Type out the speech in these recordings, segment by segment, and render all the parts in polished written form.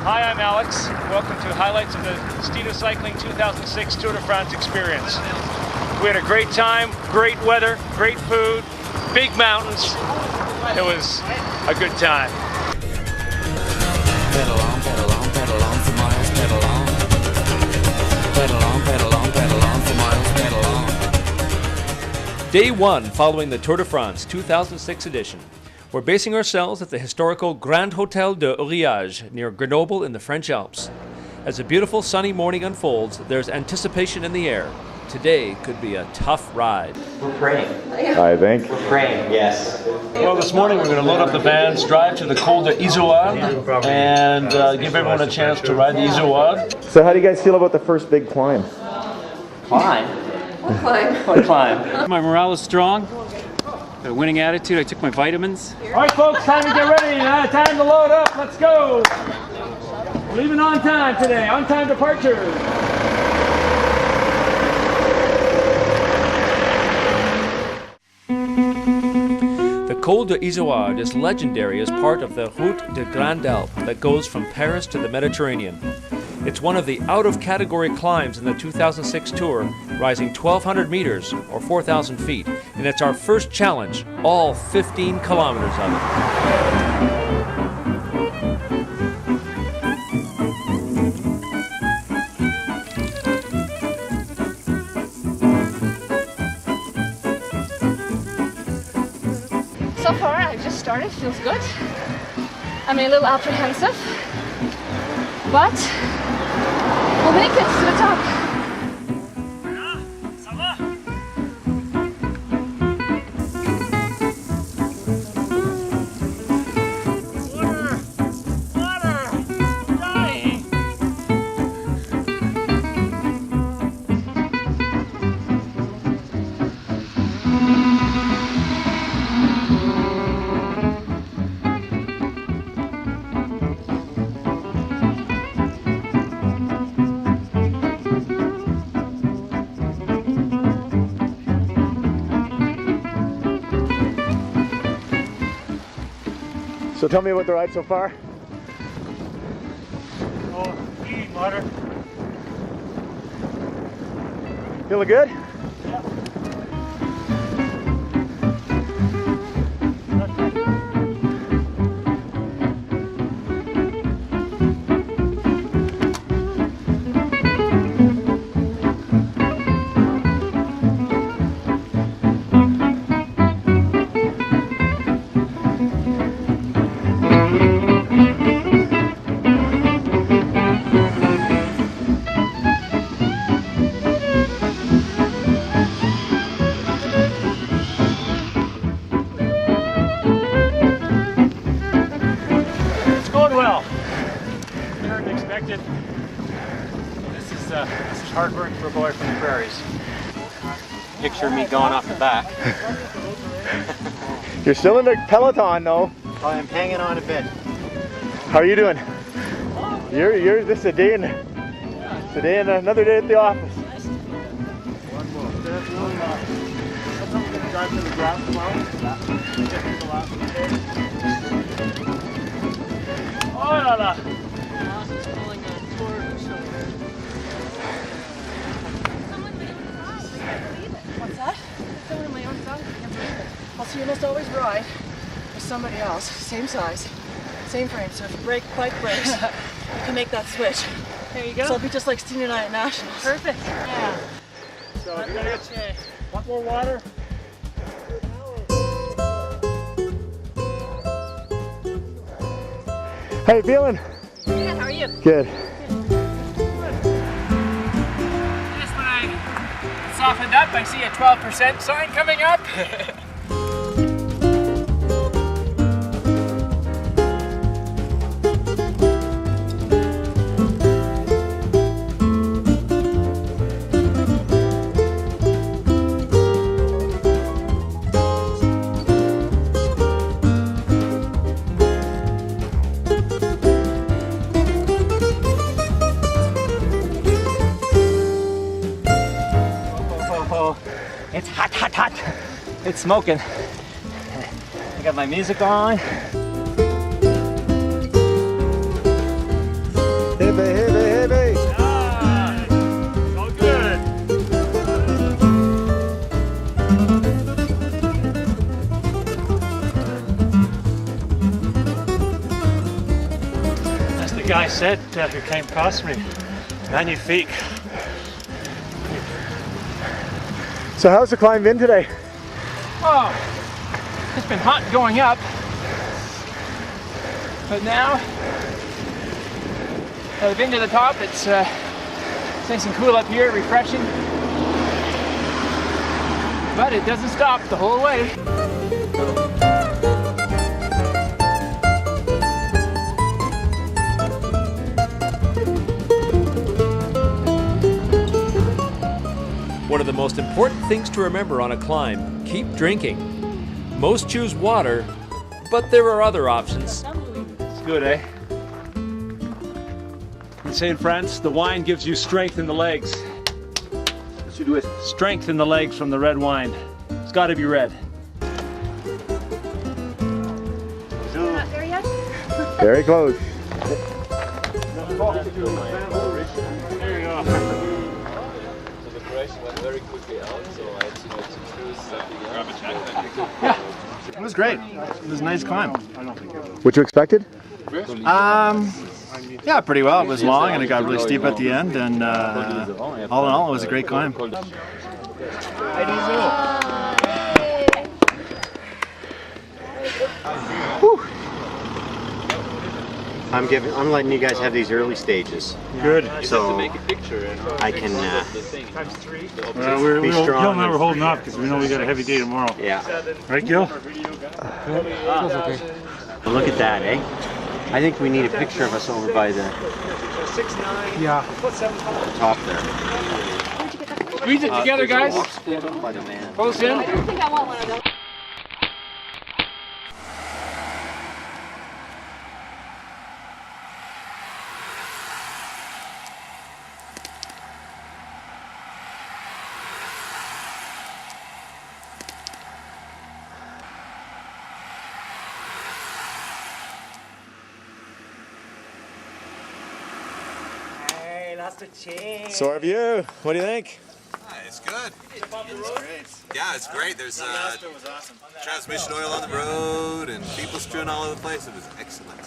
Hi, I'm Alex. Welcome to highlights of the Stieda Cycling 2006 Tour de France experience. We had a great time, great weather, great food, big mountains. It was a good time. Pedal on, pedal on, pedal on for miles, pedal on. Pedal on, pedal on, pedal on for miles, pedal on. Day one following the Tour de France 2006 edition. We're basing ourselves at the historical Grand Hotel de Aurillac near Grenoble in the French Alps. As a beautiful sunny morning unfolds, there's anticipation in the air. Today could be a tough ride. We're praying. I think. We're praying, yes. Well, this morning we're going to load up the vans, drive to the Col de Izoard, and give everyone a chance to ride the Izoard. So how do you guys feel about the first big climb? Climb? What climb? My morale is strong. Got a winning attitude. I took my vitamins. All right, folks, time to get ready. Time to load up. Let's go. We're leaving on time today. On time departure. The Col de Izoard is legendary as part of the Route de Grande Alpe that goes from Paris to the Mediterranean. It's one of the out-of-category climbs in the 2006 Tour, rising 1,200 meters or 4,000 feet, and it's our first challenge, all 15 kilometers of it. So far, I've just started, feels good. I'm a little apprehensive, but we'll make it to the top. So tell me about the ride so far. Oh, eating water. Feeling good? This is hard work for a boy from the prairies. Picture me going off the back. You're still in the peloton though. I'm hanging on a bit. How are you doing? You're this is a day in another day at the office. Oh la la. What's that? Someone in my own song. I can't believe it. Well, so you must always ride with somebody else, same size, same frame. So if your bike breaks, you can make that switch. There you go. So it'll be just like Stieda and I at Nationals. Perfect. Yeah. So you're gonna get one more water. How you feeling? Good, how are you? Good. Just when I softened up, I see a 12% sign coming up. It's hot, hot, hot. It's smoking. I got my music on. guy said you came past me. Magnifique. So how's the climb been today? Oh, it's been hot going up, but now that I've been to the top, it's nice and cool up here, refreshing. But it doesn't stop the whole way. One of the most important things to remember on a climb, keep drinking. Most choose water, but there are other options. It's good, eh? They say in France, the wine gives you strength in the legs. What you do with strength in the legs from the red wine. It's got to be red. Not there yet? Very close. It was great. It was a nice climb. What you expected? Yeah, pretty well. It was long and it got really steep at the end, and all in all, it was a great climb. I'm letting you guys have these early stages. Good. So I can We're be strong. never holding up because we know we got a heavy day tomorrow. Yeah. Right, Gil? Look at that, eh? I think we need a picture of us over by the top there. Squeeze it together, guys. By the man. Close in. I don't think I want one of those. So our view, what do you think? It's good. Yeah, it's great. There's transmission oil on the road and people strewn all over the place. It was excellent.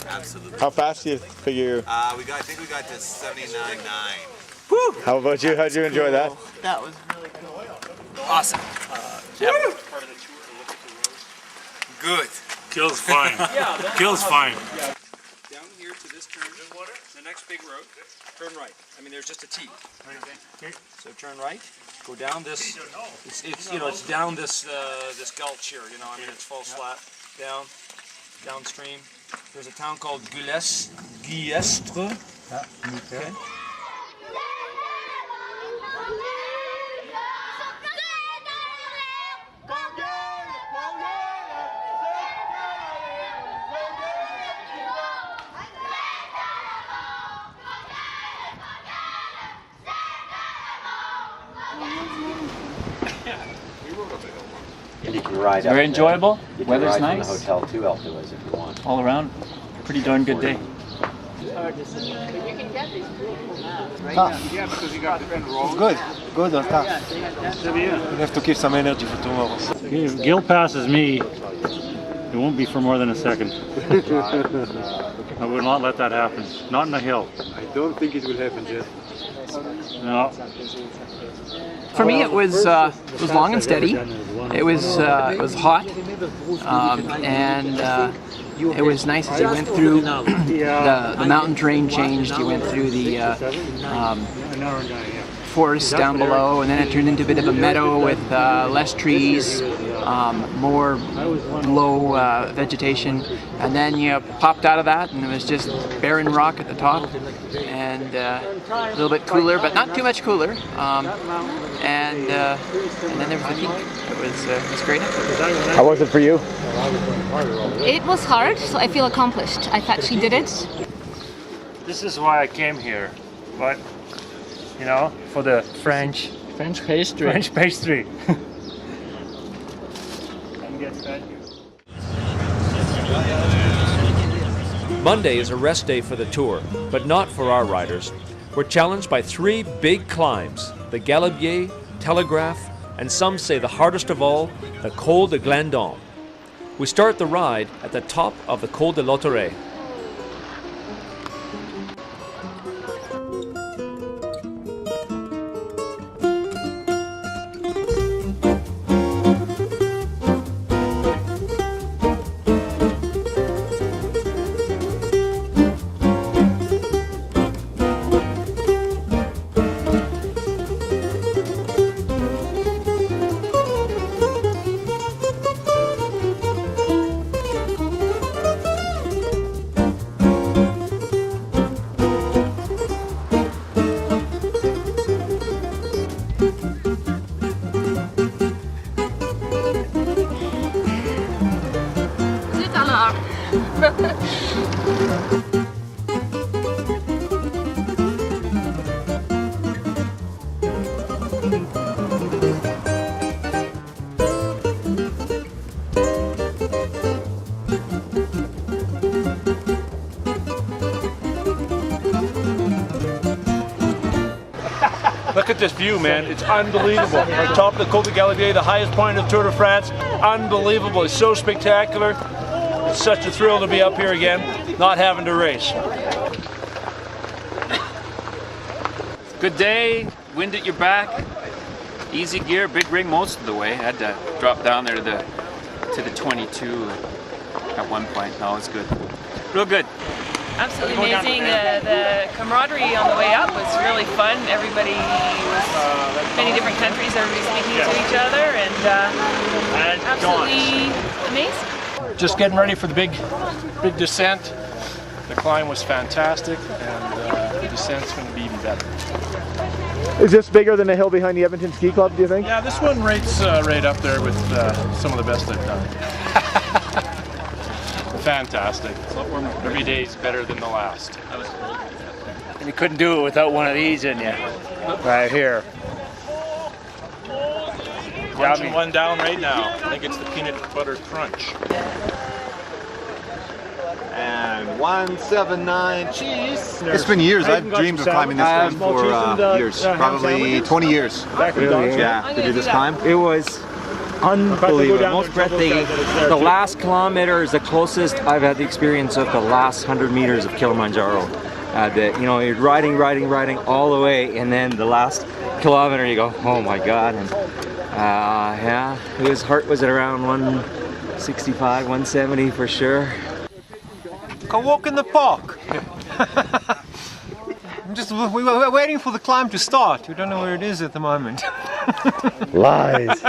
Absolutely. How fast do you figure? I think we got to 79.9. Woo! How about you? How'd you enjoy that? That was really cool. Awesome. Good. Gil's fine. Gil's fine. Down here to this turn, the next big road, turn right. I mean, there's just a T. So turn right, go down this. It's you know it's down this this gulch here. You know, I mean it's falls flat downstream. There's a town called Guillestre. Okay. And you can ride up. Very enjoyable. You can Weather's ride from nice. the hotel to Altoids if you want. All around, pretty darn good day. Good. Good, on top. You have to keep some energy for tomorrow. If Gil passes me, it won't be for more than a second. I would not let that happen. Not in the hill. I don't think it will happen, Jeff. No. For me, it was long and steady. It was hot, and it was nice as you went through the mountain terrain changed. You went through the forest down below, and then it turned into a bit of a meadow with less trees, more low vegetation, and then you popped out of that, and it was just barren rock at the top, and a little bit cooler, but not too much cooler. And then there was the peak. It was great. How was it for you? It was hard, so I feel accomplished. I actually did it. This is why I came here. But, you know, for the French pastry. French pastry. Monday is a rest day for the tour, but not for our riders. We're challenged by 3 big climbs, the Galibier, Telegraph, and some say the hardest of all, the Col de Glandon. We start the ride at the top of the Col de Lauterre. Look at this view, man. It's unbelievable. On top of the Col de Galibier, the highest point of the Tour de France. Unbelievable. It's so spectacular. It's such a thrill to be up here again, not having to race. Good day, wind at your back, easy gear, big rig most of the way. I had to drop down there to the 22 at one point. No, it's good. Real good. Absolutely amazing. The camaraderie on the way up was really fun. Everybody was many different countries, everybody speaking to each other, and absolutely amazing. Just getting ready for the big descent. The climb was fantastic, and the descent's going to be even better. Is this bigger than the hill behind the Edmonton Ski Club, do you think? Yeah, this one rates right up there with some of the best I've done. Fantastic. Every day is better than the last. You couldn't do it without one of these in you. Right here. Punching one down right now. I think it's the peanut butter crunch. And 179 cheese. It's been years. I've dreamed of climbing this one for years. Probably 20 years. Yeah, to do this climb. It was unbelievable, most breathtaking. The last kilometer is the closest I've had the experience of the last 100 meters of Kilimanjaro. You know, you're riding all the way, and then the last kilometer you go, oh my God. And yeah, his heart was at around 165, 170 for sure. Go walk in the park. We were waiting for the climb to start. We don't know where it is at the moment. Lies.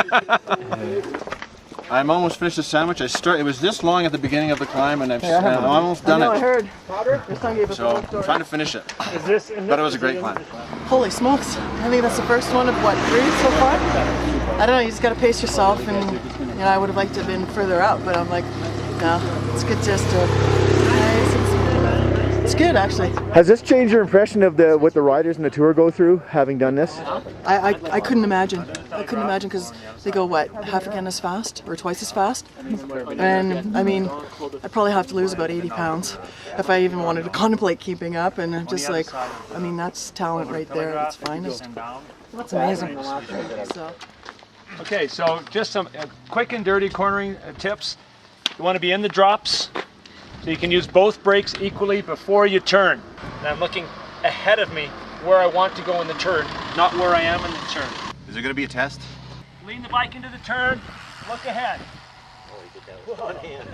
I'm almost finished the sandwich. It was this long at the beginning of the climb, and I'm almost done I it. heard. Your son gave us So I'm trying to finish it. But it was a great climb. Holy smokes. I think that's the first one of what, 3 so far? I don't know, you just gotta pace yourself, and you know, I would have liked to have been further out, but I'm like, no, it's good just to, it's good actually. Has this changed your impression of what the riders in the Tour go through, having done this? I couldn't imagine. I couldn't imagine, because they go, what, half again as fast, or twice as fast? And I mean, I'd probably have to lose about 80 pounds if I even wanted to contemplate keeping up, and I'm just like, I mean, that's talent right there at its finest. That's amazing. So. Okay, so just some quick and dirty cornering tips. You want to be in the drops, so you can use both brakes equally before you turn. And I'm looking ahead of me where I want to go in the turn, not where I am in the turn. Is there going to be a test? Lean the bike into the turn, look ahead. One hand.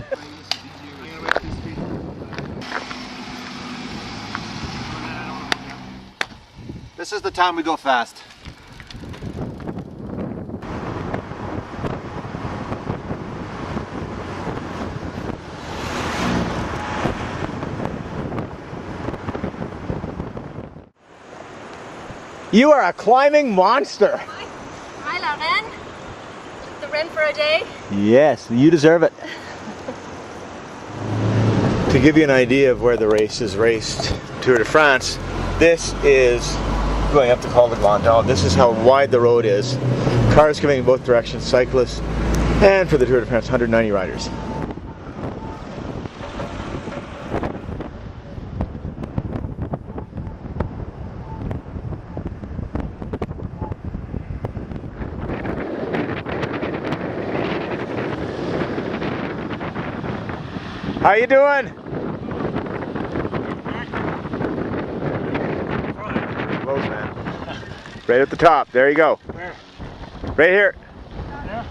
This is the time we go fast. You are a climbing monster. Hi, La Reine. The Reine for a day. Yes, you deserve it. To give you an idea of where the race is raced, Tour de France, this is going up to Col de Glandon. This is how wide the road is. Cars coming in both directions, cyclists, and for the Tour de France, 190 riders. How you doing? Close, man. Right at the top. There you go. Where? Right here. Yeah.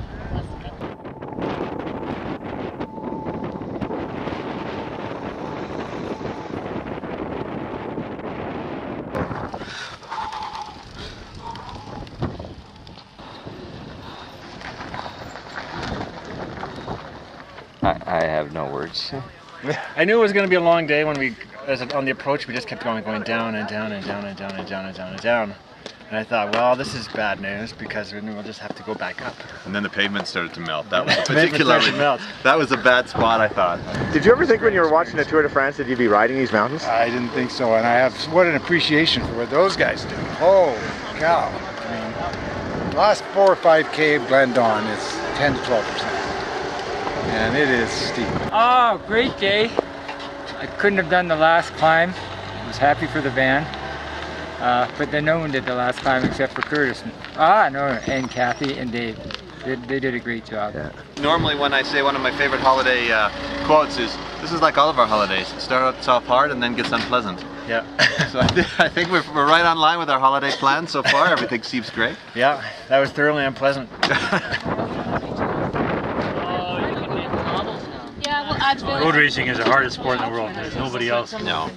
I have no words. I knew it was going to be a long day when on the approach, we just kept going down and down and down and down and down and down and down. And I thought, well, this is bad news because we'll just have to go back up. And then the pavement started to melt. That was particularly that was a bad spot, I thought. Did you ever think when you were watching the Tour de France that you'd be riding these mountains? I didn't think so, and I have what an appreciation for what those guys do. Holy cow. I mean, the last 4 or 5K of Glendon is 10 to 12%. And it is steep. Oh, great day. I couldn't have done the last climb. I was happy for the van. but then no one did the last climb except for Curtis. And Kathy and Dave. They did a great job. Yeah. Normally when I say one of my favorite holiday quotes is, this is like all of our holidays. Start off hard and then gets unpleasant. Yeah. So I think we're right on line with our holiday plan so far. Everything seems great. Yeah, that was thoroughly unpleasant. Road racing is the hardest sport in the world. There's nobody else. No.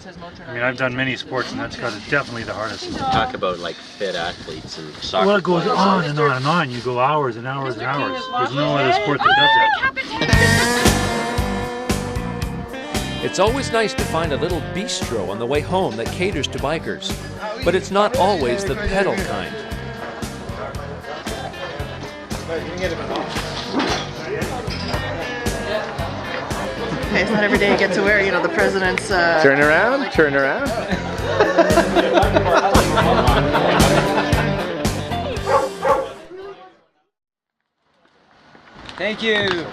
I mean, I've done many sports, and that's definitely the hardest. Talk about like fit athletes and soccer. Well, it goes on and on and on. You go hours and hours and hours. There's no other sport that does that. It's always nice to find a little bistro on the way home that caters to bikers, but it's not always the pedal kind. Okay, it's not every day you get to wear, you know, the president's... Turn around, turn around. Thank you.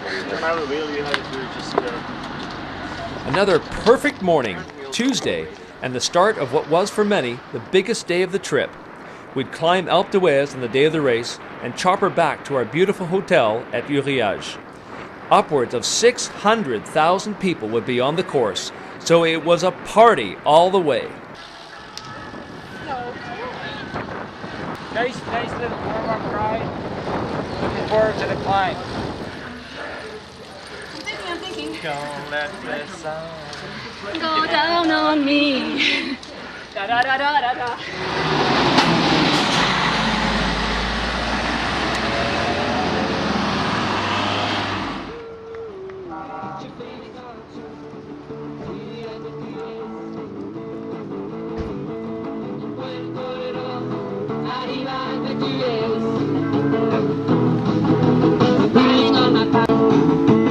Another perfect morning, Tuesday, and the start of what was for many the biggest day of the trip. We'd climb Alpe d'Huez on the day of the race and chopper back to our beautiful hotel at Uriage. Upwards of 600,000 people would be on the course, so it was a party all the way. Nice little warm-up ride. Looking forward to the climb. I'm thinking. Don't let the sun go down on me. Da da da da da da.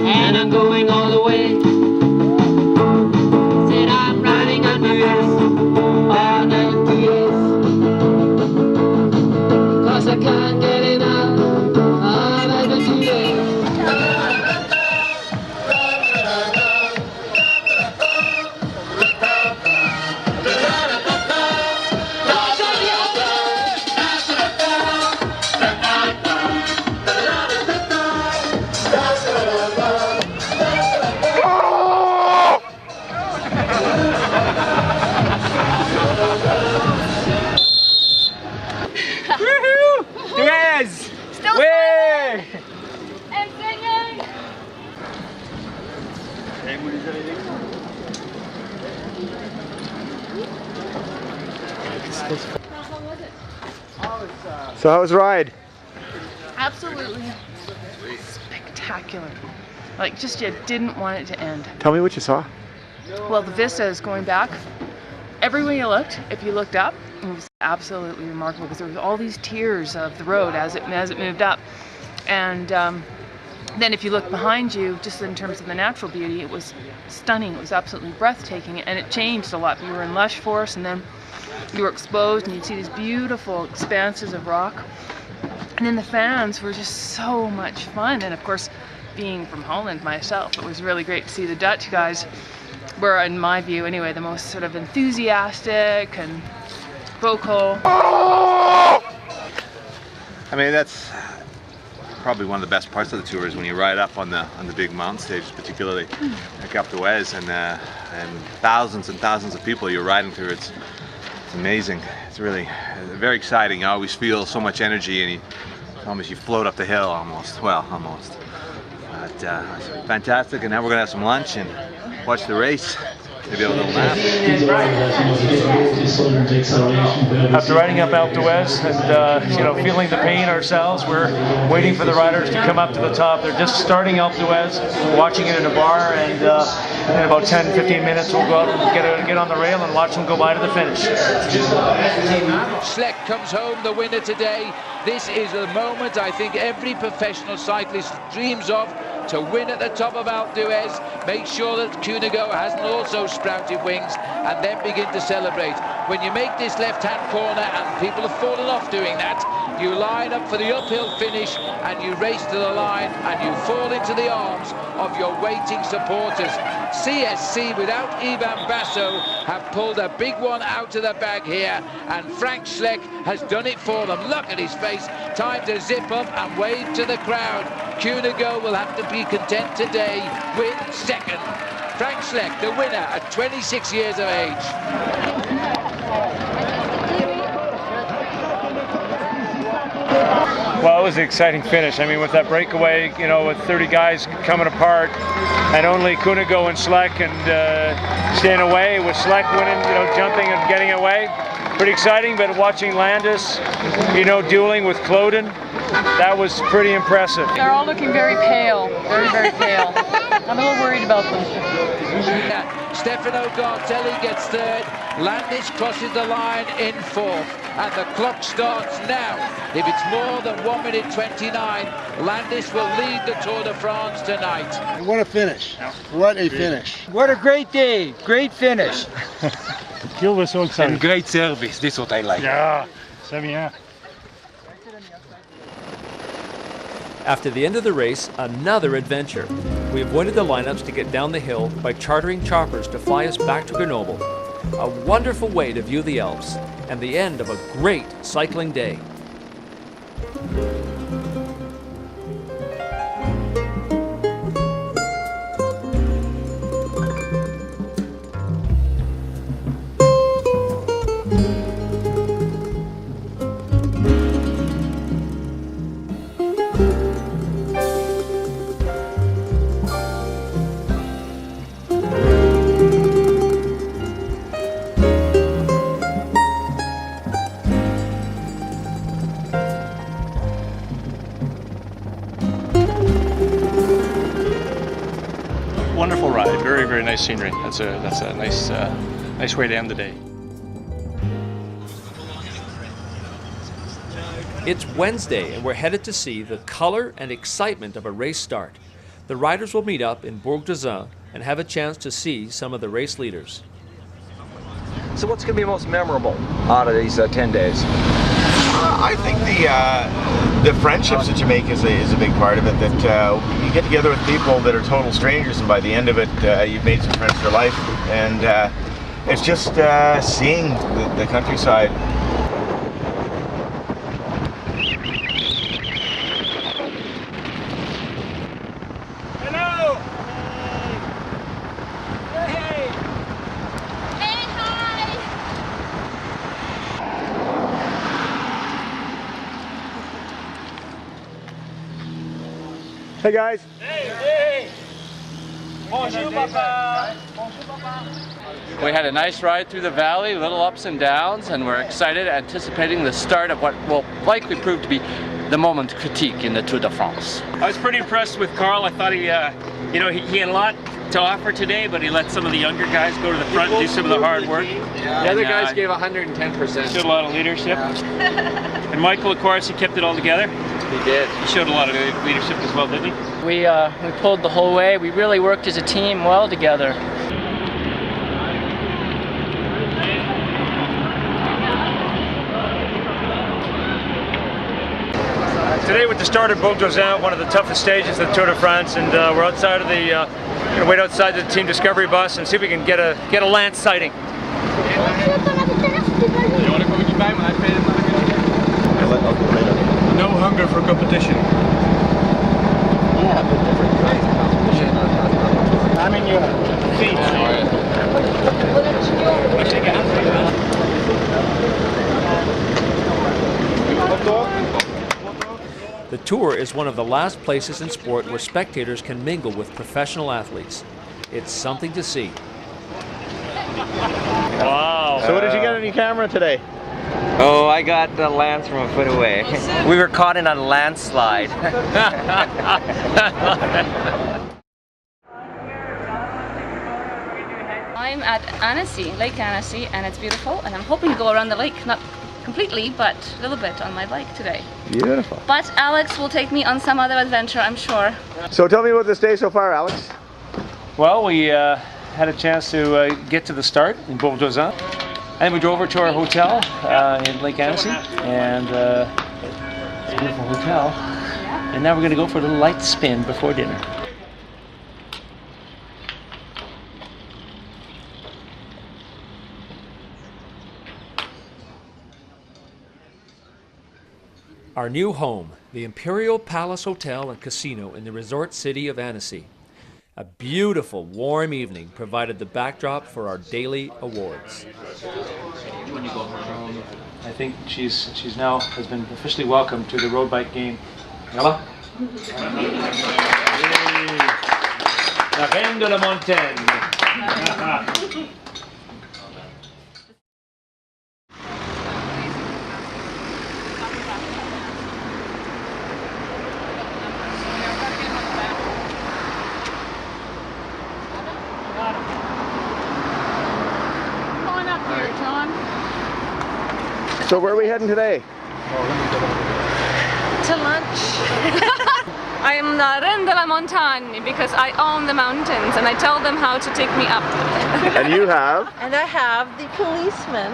And I'm going all the way. Said I'm riding on my ass all night to yes. 'Cause I can't get enough of adventure. Still singing! And singing! So how was the ride? Absolutely spectacular. Like, just you didn't want it to end. Tell me what you saw. Well, the vista is going back. Everywhere you looked, if you looked up, it was absolutely remarkable because there was all these tiers of the road as it moved up. And then if you look behind you, just in terms of the natural beauty, it was stunning. It was absolutely breathtaking, and it changed a lot. You were in lush forest, and then you were exposed, and you'd see these beautiful expanses of rock. And then the fans were just so much fun. And of course, being from Holland myself, it was really great to see the Dutch guys were, in my view anyway, the most sort of enthusiastic and vocal. I mean, that's probably one of the best parts of the tour is when you ride up on the big mountain stages, particularly like Alpe d'Huez, and thousands and thousands of people you're riding through. It's amazing. It's really very exciting. You always feel so much energy, and you float up the hill almost. Well, almost. But it's fantastic. And now we're gonna have some lunch and watch the race. Maybe a little nap. After riding up Alpe d'Huez and feeling the pain ourselves, we're waiting for the riders to come up to the top. They're just starting Alpe d'Huez, watching it in a bar, and in about 10-15 minutes we'll go out and get on the rail and watch them go by to the finish. Schleck comes home the winner today. This is the moment I think every professional cyclist dreams of, to win at the top of Alpe d'Huez. Make sure that Cunego hasn't also sprouted wings, and then begin to celebrate. When you make this left-hand corner, and people have fallen off doing that, you line up for the uphill finish, and you race to the line, and you fall into the arms of your waiting supporters. CSC, without Ivan Basso, have pulled a big one out of the bag here, and Frank Schleck has done it for them. Look at his face. Time to zip up and wave to the crowd. Cunego will have to be content today with second. Frank Schleck, the winner at 26 years of age. Well, it was an exciting finish. I mean, with that breakaway, you know, with 30 guys coming apart, and only Cunego and Schleck and staying away, with Schleck winning, you know, jumping and getting away. Pretty exciting, but watching Landis, you know, dueling with Cloden, that was pretty impressive. They're all looking very pale, very, very pale. I'm a little worried about them. Stefano Gartelli gets third. Landis crosses the line in fourth. And the clock starts now. If it's more than 1 minute 29, Landis will lead the Tour de France tonight. What a finish. What a finish. What a great day. Great finish. Gil was so excited. And great service. This is what I like. Yeah, c'est bien. After the end of the race, another adventure. We avoided the lineups to get down the hill by chartering choppers to fly us back to Grenoble. A wonderful way to view the Alps, and the end of a great cycling day. Wonderful ride, very, very nice scenery. That's a nice way to end the day. It's Wednesday, and we're headed to see the color and excitement of a race start. The riders will meet up in Bourg d'Azun and have a chance to see some of the race leaders. So what's going to be most memorable out of these 10 days? I think the friendships that you make is a big part of it. That you get together with people that are total strangers, and by the end of it, you've made some friends for life. And it's just seeing the countryside. Hello. Hey guys. Hey. Bonjour, Papa. We had a nice ride through the valley, little ups and downs, and we're excited, anticipating the start of what will likely prove to be the moment critique in the Tour de France. I was pretty impressed with Carl. I thought he had a lot to offer today, but he let some of the younger guys go to the front and do some of the hard work. The other guys gave 110%. Showed a lot of leadership. And Michael, of course, he kept it all together. He did. He showed a lot of leadership as well, didn't he? We pulled the whole way. We really worked as a team well together. Today with the start of Bourg d'Azun, one of the toughest stages of the Tour de France, and we're outside of the, gonna wait outside the team Discovery bus and see if we can get a Lance sighting. No hunger for competition. Yeah, but different kinds of competition. I mean, you The Tour is one of the last places in sport where spectators can mingle with professional athletes. It's something to see. Wow. So what did you get on your camera today? Oh, I got the Lance from a foot away. We were caught in a landslide. I'm at Annecy, Lake Annecy, and it's beautiful, and I'm hoping to go around the lake, not completely, but a little bit on my bike today. Beautiful. But Alex will take me on some other adventure, I'm sure. So tell me about this day so far, Alex. Well, we had a chance to get to the start in Beaudesant, and we drove over to our hotel in Lake Annecy, and it's a beautiful hotel. And now we're going to go for a little light spin before dinner. Our new home, the Imperial Palace Hotel and Casino in the resort city of Annecy. A beautiful, warm evening provided the backdrop for our daily awards. I think she's now has been officially welcomed to the road bike game. Yalla. La reine de la montagne. So where are we heading today? To lunch. I am la reine de la montagne because I own the mountains and I tell them how to take me up. And you have? And I have the policemen.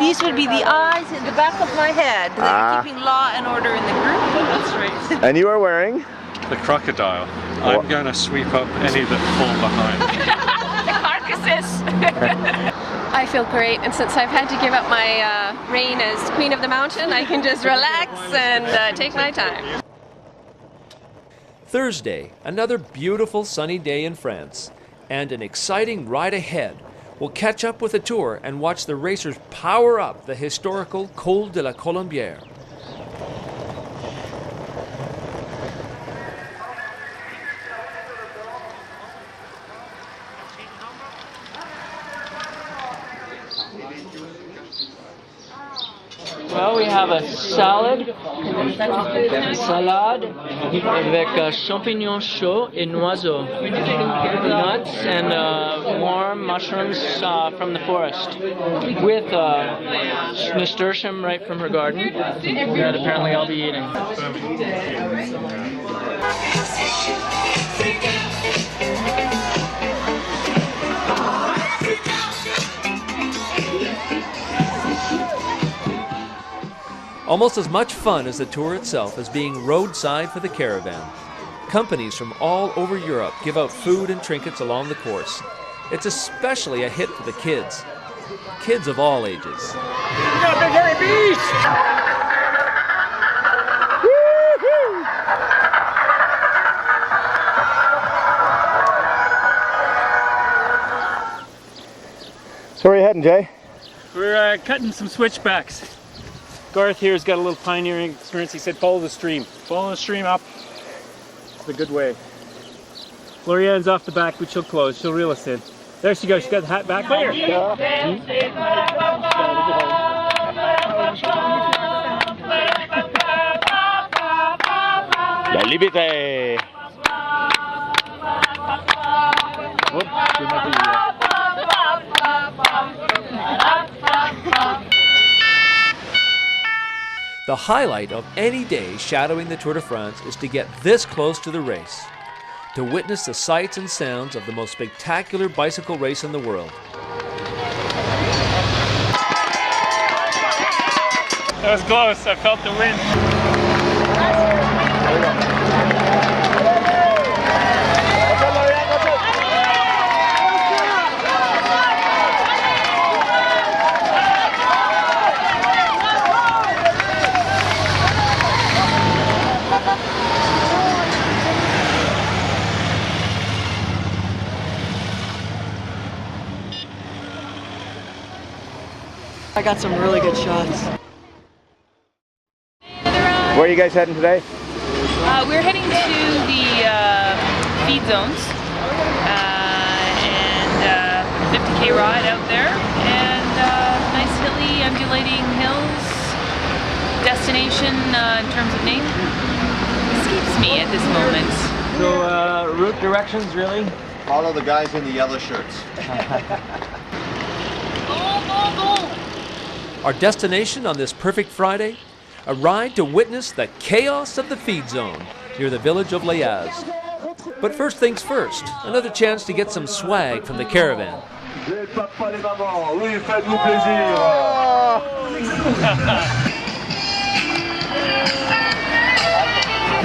These would be the eyes in the back of my head. They're keeping law and order in the group. That's right. And you are wearing? The crocodile. I'm going to sweep up any that fall behind. The carcasses. I feel great, and since I've had to give up my reign as Queen of the Mountain, I can just relax and take my time. Thursday, another beautiful sunny day in France, and an exciting ride ahead. We'll catch up with the tour and watch the racers power up the historical Col de la Colombière. Well, we have a salad avec champignons chauds et noiseaux, nuts and warm mushrooms from the forest, with nasturtium right from her garden that apparently I'll be eating. Almost as much fun as the tour itself as being roadside for the caravan. Companies from all over Europe give out food and trinkets along the course. It's especially a hit for the kids. Kids of all ages. Big hairy beast! So where are you heading, Jay? We're cutting some switchbacks. Garth here has got a little pioneering experience. He said follow the stream. Follow the stream up. It's the good way. Lorianne's off the back, but she'll close. She'll reel us in. There she goes. She got the hat back there. La liberté. The highlight of any day shadowing the Tour de France is to get this close to the race, to witness the sights and sounds of the most spectacular bicycle race in the world. That was close. I felt the wind. I got some really good shots. Where are you guys heading today? We're heading to the feed zones and 50K ride out there, and nice hilly, undulating hills. Destination in terms of name escapes me at this moment. So route directions, really? Follow the guys in the yellow shirts. Our destination on this perfect Friday? A ride to witness the chaos of the feed zone near the village of Léaz. But first things first, another chance to get some swag from the caravan. No,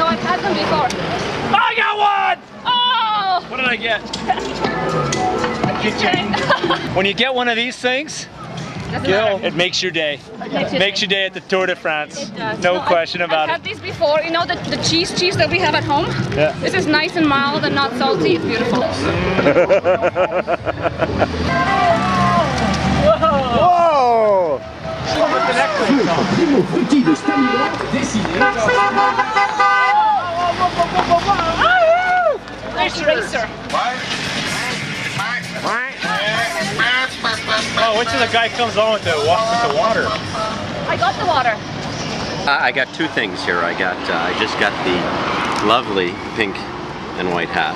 I've had them before. I got one! Oh! What did I get? When you get one of these things, it makes your day. Makes your day at the Tour de France. No question about I've had these before. You know the cheese that we have at home? Yeah. This is nice and mild and not salty. It's beautiful. Whoa! Nice racer. Oh, wait till the guy comes on with the water. I got the water. I got two things here. I just got the lovely pink and white hat,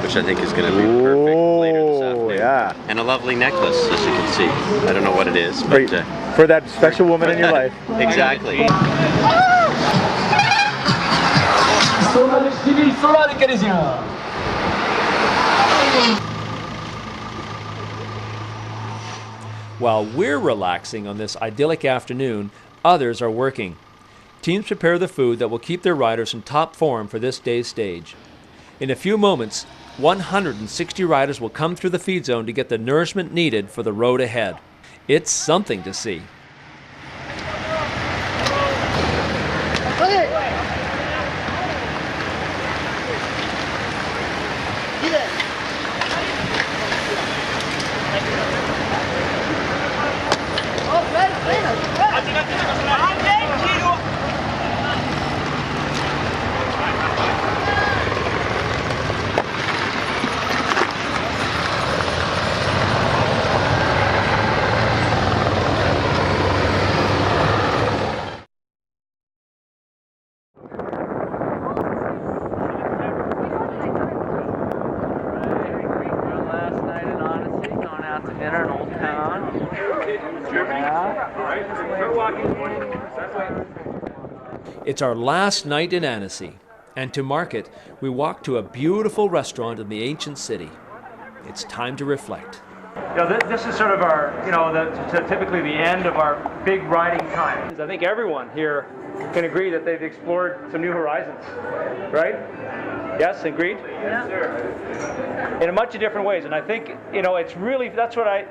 which I think is going to be perfect later this afternoon. Yeah. And a lovely necklace, as you can see. I don't know what it is, but for that special woman in your life. Exactly. While we're relaxing on this idyllic afternoon, others are working. Teams prepare the food that will keep their riders in top form for this day's stage. In a few moments, 160 riders will come through the feed zone to get the nourishment needed for the road ahead. It's something to see. It's our last night in Annecy, and to mark it, we walk to a beautiful restaurant in the ancient city. It's time to reflect. This is sort of our, typically the end of our big riding time. I think everyone here can agree that they've explored some new horizons, right? Yes, agreed? Yes, sir. In a bunch of different ways, and I think, it's really, that's what I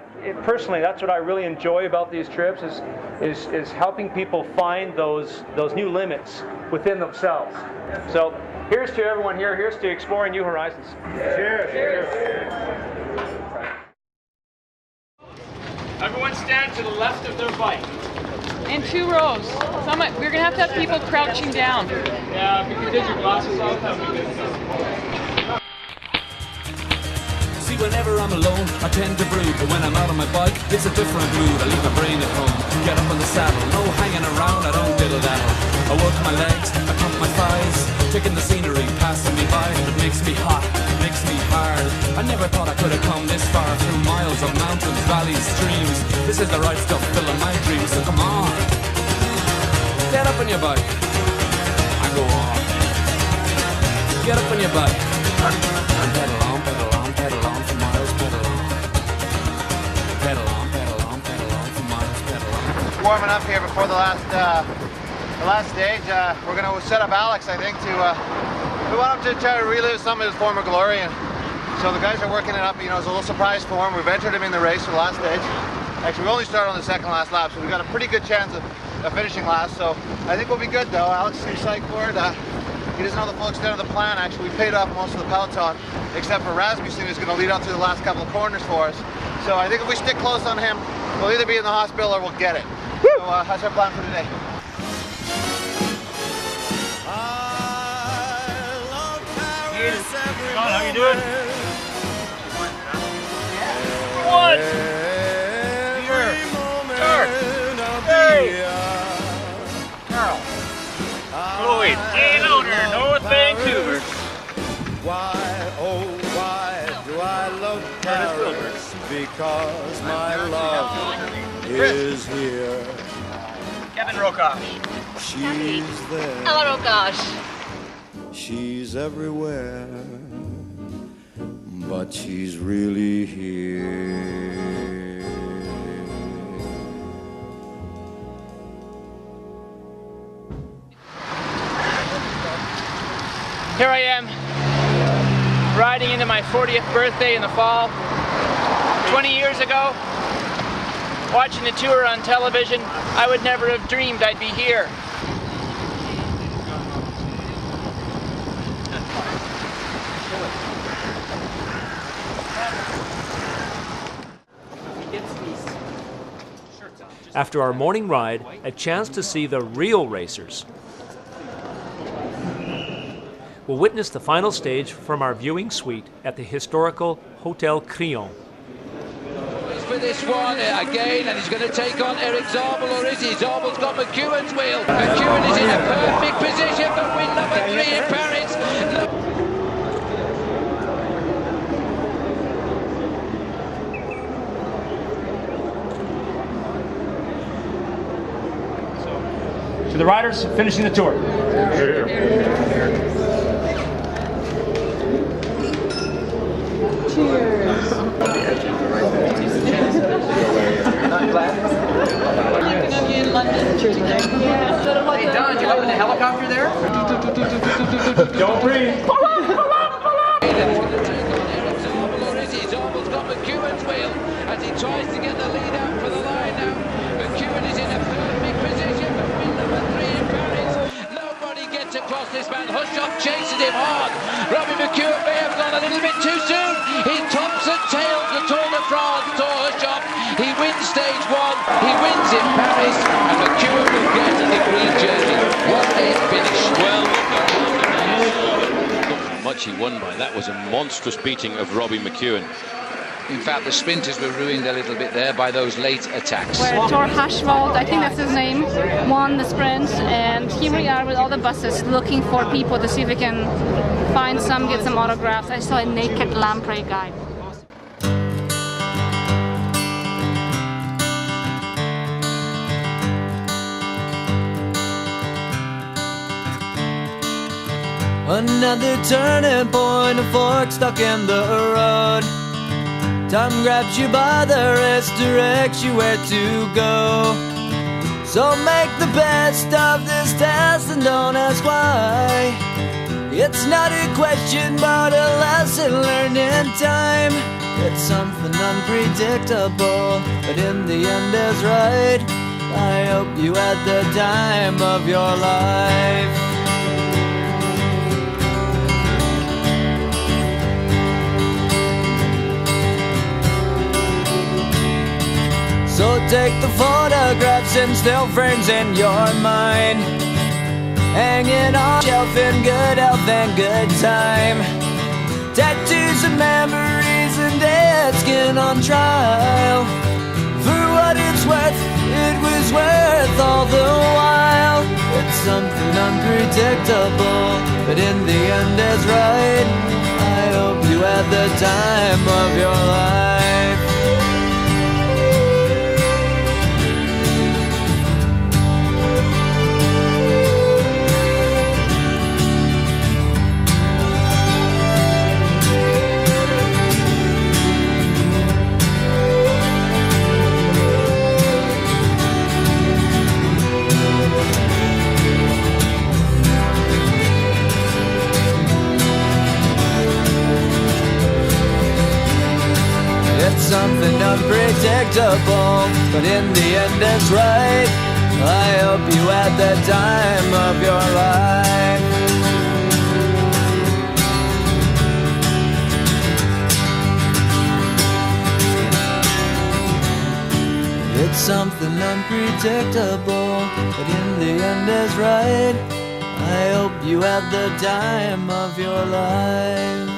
really enjoy about these trips is helping people find those new limits within themselves. So here's to everyone here, here's to exploring new horizons. Cheers. Cheers. Everyone stand to the left of their bike. In 2 rows. We're going to have people crouching down. Yeah, if you can take your glasses off, that would be good. See, whenever I'm alone, I tend to brood. But when I'm out on my bike, it's a different mood. I leave my brain at home, get up on the saddle. No hanging around, I don't diddle-daddle. I work my legs, I pump my thighs. Taking the scenery, passing me by. It makes me hot, it makes me hard. I never thought I could have come this far. Through miles of mountains, valleys, streams. This is the right stuff, filling my dreams. So come on, get up on your bike and go on. Get up on your bike and pedal on, pedal on, pedal on for miles, pedal on. Pedal on, pedal on, pedal on for miles, pedal on. Warming up here before the last stage. We're going to set up Alex, I think, we want him to try to relive some of his former glory. And so the guys are working it up. It's a little surprise for him. We've entered him in the race for the last stage. Actually, we only started on the second last lap, so we've got a pretty good chance of finishing last. So I think we'll be good, though. Alex is psyched for it. He doesn't know the full extent of the plan. Actually, we paid off most of the peloton, except for Rasmussen, who's going to lead up through the last couple of corners for us. So I think if we stick close on him, we'll either be in the hospital or we'll get it. So that's our plan for today. Sean, how you doing? What? Peter. Hey. Carl. Floyd. Loader, North Vancouver. Why, oh why do I love Paris? Because my love is here. Kevin Rokosh. She's there. Hello, gosh. She's everywhere. But she's really here. Here I am, riding into my 40th birthday in the fall. 20 years ago, watching the tour on television, I would never have dreamed I'd be here. After our morning ride, a chance to see the real racers. We'll witness the final stage from our viewing suite at the historical Hotel Crillon. For this one again, and he's going to take on Eric Zabel, or is he? Zabel's got McEwen's wheel. McEwen is in a perfect position for win number 3 in Paris. To the riders finishing the tour. Hey Don, you up in the helicopter there? Don't breathe. Zabel's got McEwen's wheel as he tries to get the lead out for the line now. McEwen is in a perfect position for win number 3 in Paris. Nobody gets across this man. Hushop chases him hard. Robbie McEwen may have gone a little bit too soon. He tops and tails the Tour de France to Hushop. He wins stage 1. He wins in Paris, and McEwen will get the green jersey. What a finish! Well, much he won by. That was a monstrous beating of Robbie McEwen. In fact, the sprinters were ruined a little bit there by those late attacks. Where Thor Hashvold, I think that's his name, won the sprint, and here we are with all the buses looking for people to see if we can find some, get some autographs. I saw a naked lamprey guy. Another turning point, a fork stuck in the road. Time grabs you by the wrist, directs you where to go. So make the best of this test and don't ask why. It's not a question but a lesson learned in time. It's something unpredictable, but in the end is right. I hope you had the time of your life. So take the photographs and still frames in your mind, hanging on a shelf in good health and good time. Tattoos of memories and dead skin on trial. For what it's worth, it was worth all the while. It's something unpredictable, but in the end is right. I hope you had the time of your life. It's something unpredictable, but in the end it's right. I hope you had the time of your life. It's something unpredictable, but in the end is right. I hope you had the time of your life.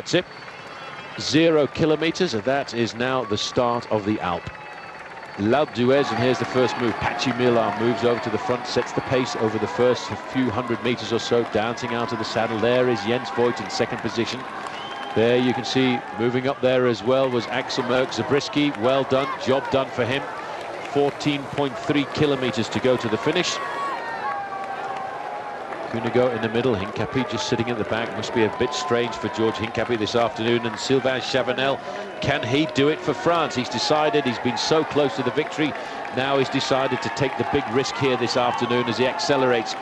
That's it. 0 kilometers, and that is now the start of the Alp. L'Alpe d'Huez, and here's the first move. Patxi Millar moves over to the front, sets the pace over the first few hundred meters or so, dancing out of the saddle. There is Jens Voigt in second position. There you can see, moving up there as well was Axel Merck. Zabriskie, well done, job done for him. 14.3 kilometers to go to the finish. Cunego in the middle, Hincapie just sitting at the back. Must be a bit strange for George Hincapie this afternoon. And Sylvain Chavanel, can he do it for France? He's decided, he's been so close to the victory. Now he's decided to take the big risk here this afternoon as he accelerates.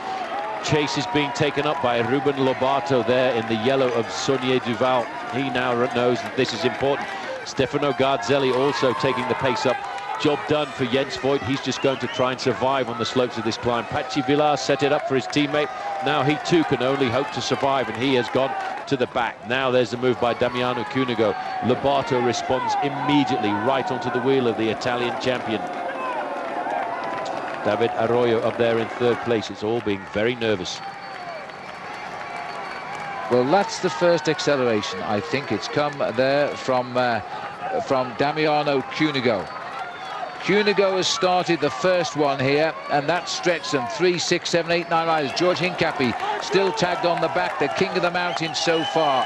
Chase is being taken up by Ruben Lobato there in the yellow of Saunier Duval. He now knows that this is important. Stefano Garzelli also taking the pace up. Job done for Jens Voigt. He's just going to try and survive on the slopes of this climb. Patxi Millar set it up for his teammate. Now he too can only hope to survive, and he has gone to the back. Now there's the move by Damiano Cunego. Lobato responds immediately right onto the wheel of the Italian champion. David Arroyo up there in third place. It's all being very nervous. Well, that's the first acceleration. I think it's come there from Damiano Cunego. Cunego has started the first one here, and that stretched them 3, 6, 7, 8, 9 riders. George Hincapie still tagged on the back, the king of the mountain so far.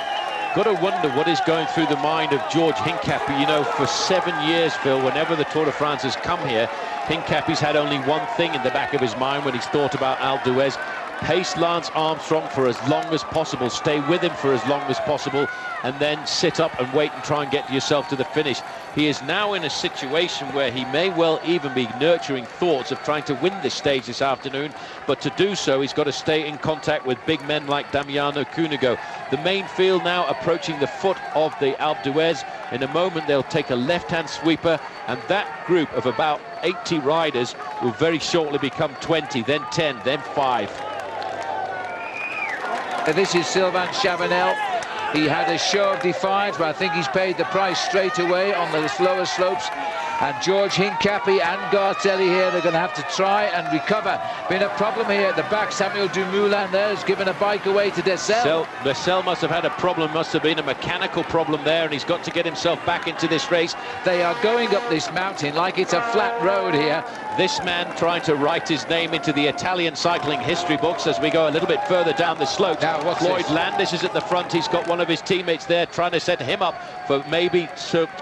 Got to wonder what is going through the mind of George Hincapie. You know, for 7 years, Phil, whenever the Tour de France has come here, Hincapie's had only one thing in the back of his mind when he's thought about Alpe d'Huez. Pace Lance Armstrong for as long as possible, stay with him for as long as possible, and then sit up and wait and try and get yourself to the finish. He is now in a situation where he may well even be nurturing thoughts of trying to win this stage this afternoon, but to do so he's got to stay in contact with big men like Damiano Cunego. The main field now approaching the foot of the Alpe d'Huez. In a moment they'll take a left-hand sweeper, and that group of about 80 riders will very shortly become 20, then 10, then 5. This is Sylvain Chavanel. He had a show of defiance, but I think he's paid the price straight away on the slower slopes. And George Hincapie and Garzelli here, they're going to have to try and recover. Been a problem here at the back. Samuel Dumoulin there has given a bike away to Dessel. Dessel must have had a problem, must have been a mechanical problem there, and he's got to get himself back into this race. They are going up this mountain like it's a flat road here. This man trying to write his name into the Italian cycling history books as we go a little bit further down the slope. Now, what's Floyd this? Landis is at the front. He's got one of his teammates there trying to set him up for maybe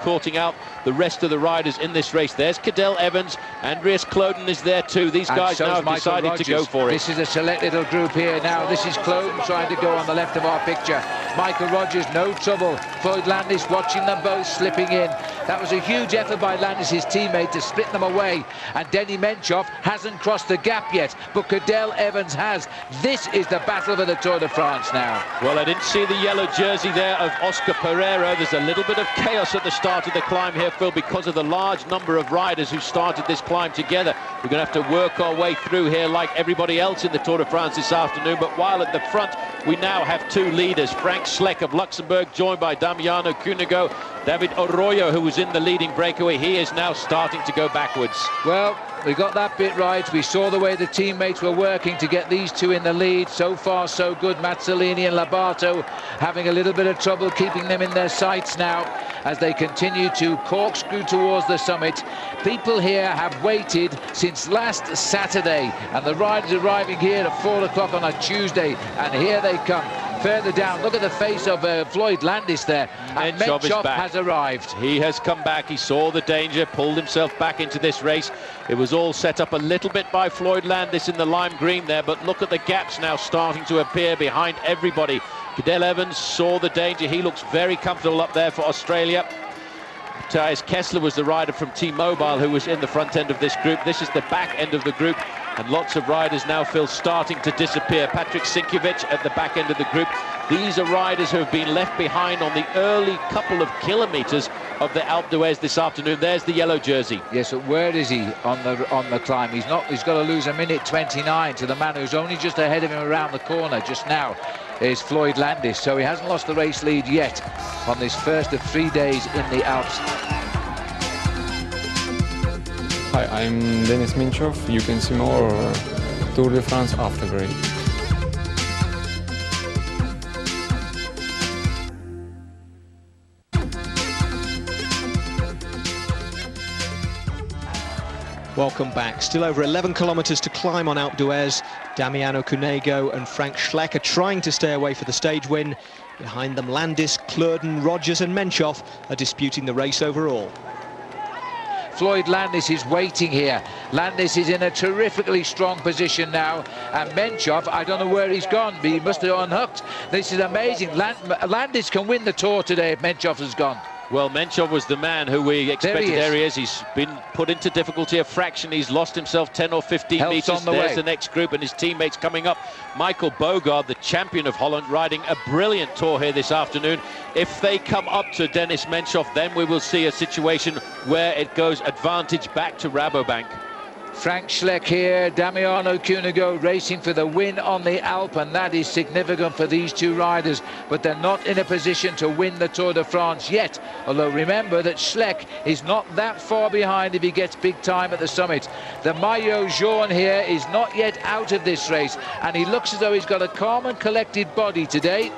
courting out the rest of the riders in this race. There's Cadel Evans. Andreas Kloden is there too. These guys now have decided to go for it. This is a select little group here now. This is Kloden trying to go on the left of our picture. Michael Rogers, no trouble. Floyd Landis watching them both slipping in. That was a huge effort by Landis, his teammate, to split them away. And Denny Menchoff hasn't crossed the gap yet, but Cadel Evans has. This is the battle for the Tour de France now. Well, I didn't see the yellow jersey there of Oscar Pereira. There's a little bit of chaos at the start of the climb here, Phil, because of the large number of riders who started this climb together. We're going to have to work our way through here like everybody else in the Tour de France this afternoon. But while at the front, we now have two leaders. Frank Schleck of Luxembourg, joined by Damiano Cunego. David Arroyo, who was in the leading breakaway, he is now starting to go backwards. Well, we got that bit right. We saw the way the teammates were working to get these two in the lead. So far, so good. Mazzolini and Lobato having a little bit of trouble keeping them in their sights now as they continue to corkscrew towards the summit. People here have waited since last Saturday, and the riders arriving here at 4 o'clock on a Tuesday, and here they come. Further down, look at the face of Floyd Landis there. And Menchoff has arrived. He has come back. He saw the danger, pulled himself back into this race. It was all set up a little bit by Floyd Landis in the lime green there, but look at the gaps now starting to appear behind everybody. Cadel Evans saw the danger. He looks very comfortable up there for Australia. Matthias Kessler was the rider from T-Mobile who was in the front end of this group. This is the back end of the group, and lots of riders now, Phil, starting to disappear. Patrick Sinkiewicz at the back end of the group. These are riders who have been left behind on the early couple of kilometers of the Alpe d'Huez this afternoon. There's the yellow jersey. Yes, but where is he on the climb? He's got to lose a minute 29 to the man who's only just ahead of him around the corner just now. Is Floyd Landis, so he hasn't lost the race lead yet on this first of 3 days in the Alps. Hi, I'm Denis Menchoff. You can see more Tour de France after break. Welcome back. Still over 11 kilometres to climb on Alpe d'Huez. Damiano Cunego and Frank Schleck are trying to stay away for the stage win. Behind them, Landis, Kloeden, Rogers and Menchoff are disputing the race overall. Floyd Landis is waiting here. Landis is in a terrifically strong position now, and Menchoff, I don't know where he's gone, but he must have unhooked. This is amazing. Landis can win the Tour today if Menchoff has gone. Well, Menchoff was the man who we expected. There he is. He's been put into difficulty, a fraction. He's lost himself 10 or 15 Helps metres. on the There's way. the next group and his teammates coming up. Michael Bogaard, the champion of Holland, riding a brilliant Tour here this afternoon. If they come up to Dennis Menchoff, then we will see a situation where it goes advantage back to Rabobank. Frank Schleck here, Damiano Cunego racing for the win on the Alpe, and that is significant for these two riders, but they're not in a position to win the Tour de France yet, although remember that Schleck is not that far behind if he gets big time at the summit. The Maillot Jaune here is not yet out of this race, and he looks as though he's got a calm and collected body today.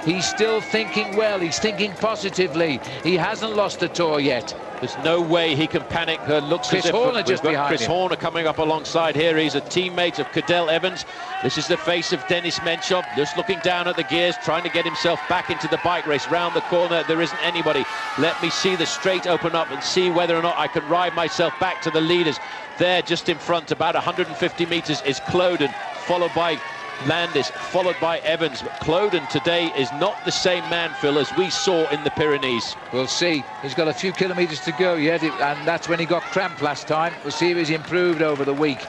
He's still thinking well, he's thinking positively. He hasn't lost the Tour yet. There's no way he can panic. Looks Chris as if Horner just we've got behind Chris him. Horner coming up alongside here. He's a teammate of Cadel Evans. This is the face of Dennis Menchoff, just looking down at the gears, trying to get himself back into the bike race. Round the corner, there isn't anybody. Let me see the straight open up and see whether or not I can ride myself back to the leaders. There, just in front, about 150 metres, is Kloeden, followed by Landis, followed by Evans. But Kloeden today is not the same man, Phil, as we saw in the Pyrenees. We'll see. He's got a few kilometres to go yet, and that's when he got cramped last time. We'll see if he's improved over the week.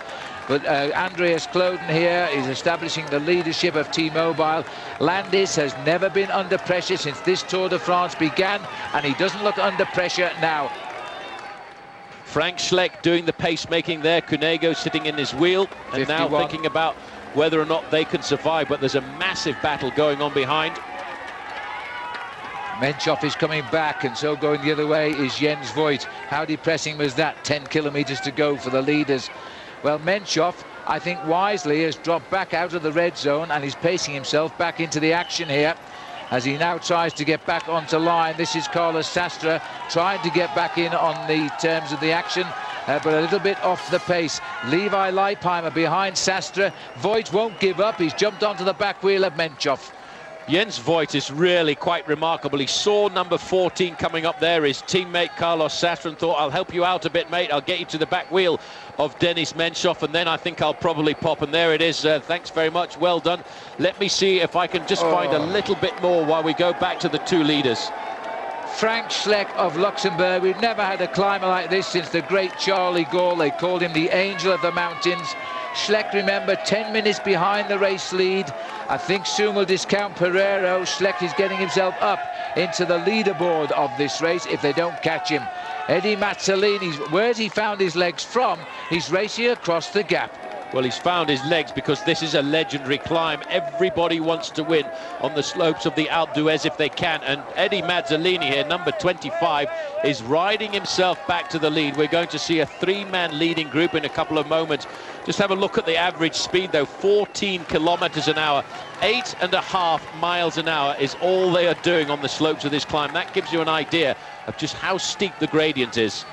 But Andreas Kloeden here is establishing the leadership of T-Mobile. Landis has never been under pressure since this Tour de France began, and he doesn't look under pressure now. Frank Schleck doing the pacemaking there. Cunego sitting in his wheel and 51. now thinking about whether or not they can survive, but there's a massive battle going on behind. Menchoff is coming back, and so going the other way is Jens Voigt. How depressing was that? 10 kilometres to go for the leaders. Well, Menchoff, I think wisely, has dropped back out of the red zone and is pacing himself back into the action here as he now tries to get back onto line. This is Carlos Sastre trying to get back in on the terms of the action. But a little bit off the pace. Levi Leipheimer behind Sastre. Voigt won't give up. He's jumped onto the back wheel of Menchoff. Jens Voigt is really quite remarkable. He saw number 14 coming up there, his teammate Carlos Sastre, and thought, I'll help you out a bit, mate. I'll get you to the back wheel of Dennis Menchoff, and then I think I'll probably pop. And there it is. Thanks very much. Well done. Let me see if I can just find a little bit more while we go back to the two leaders. Frank Schleck of Luxembourg. We've never had a climber like this since the great Charlie Gaulle. They called him the Angel of the Mountains. Schleck, remember, 10 minutes behind the race lead. I think soon will discount Pereiro. Schleck is getting himself up into the leaderboard of this race if they don't catch him. Eddie Mazzolini, where's he found his legs from? He's racing across the gap. Well, he's found his legs because this is a legendary climb. Everybody wants to win on the slopes of the Alpe d'Huez if they can. And Eddie Mazzolini here, number 25, is riding himself back to the lead. We're going to see a three-man leading group in a couple of moments. Just have a look at the average speed, though. 14 kilometers an hour. 8.5 miles an hour is all they are doing on the slopes of this climb. That gives you an idea of just how steep the gradient is.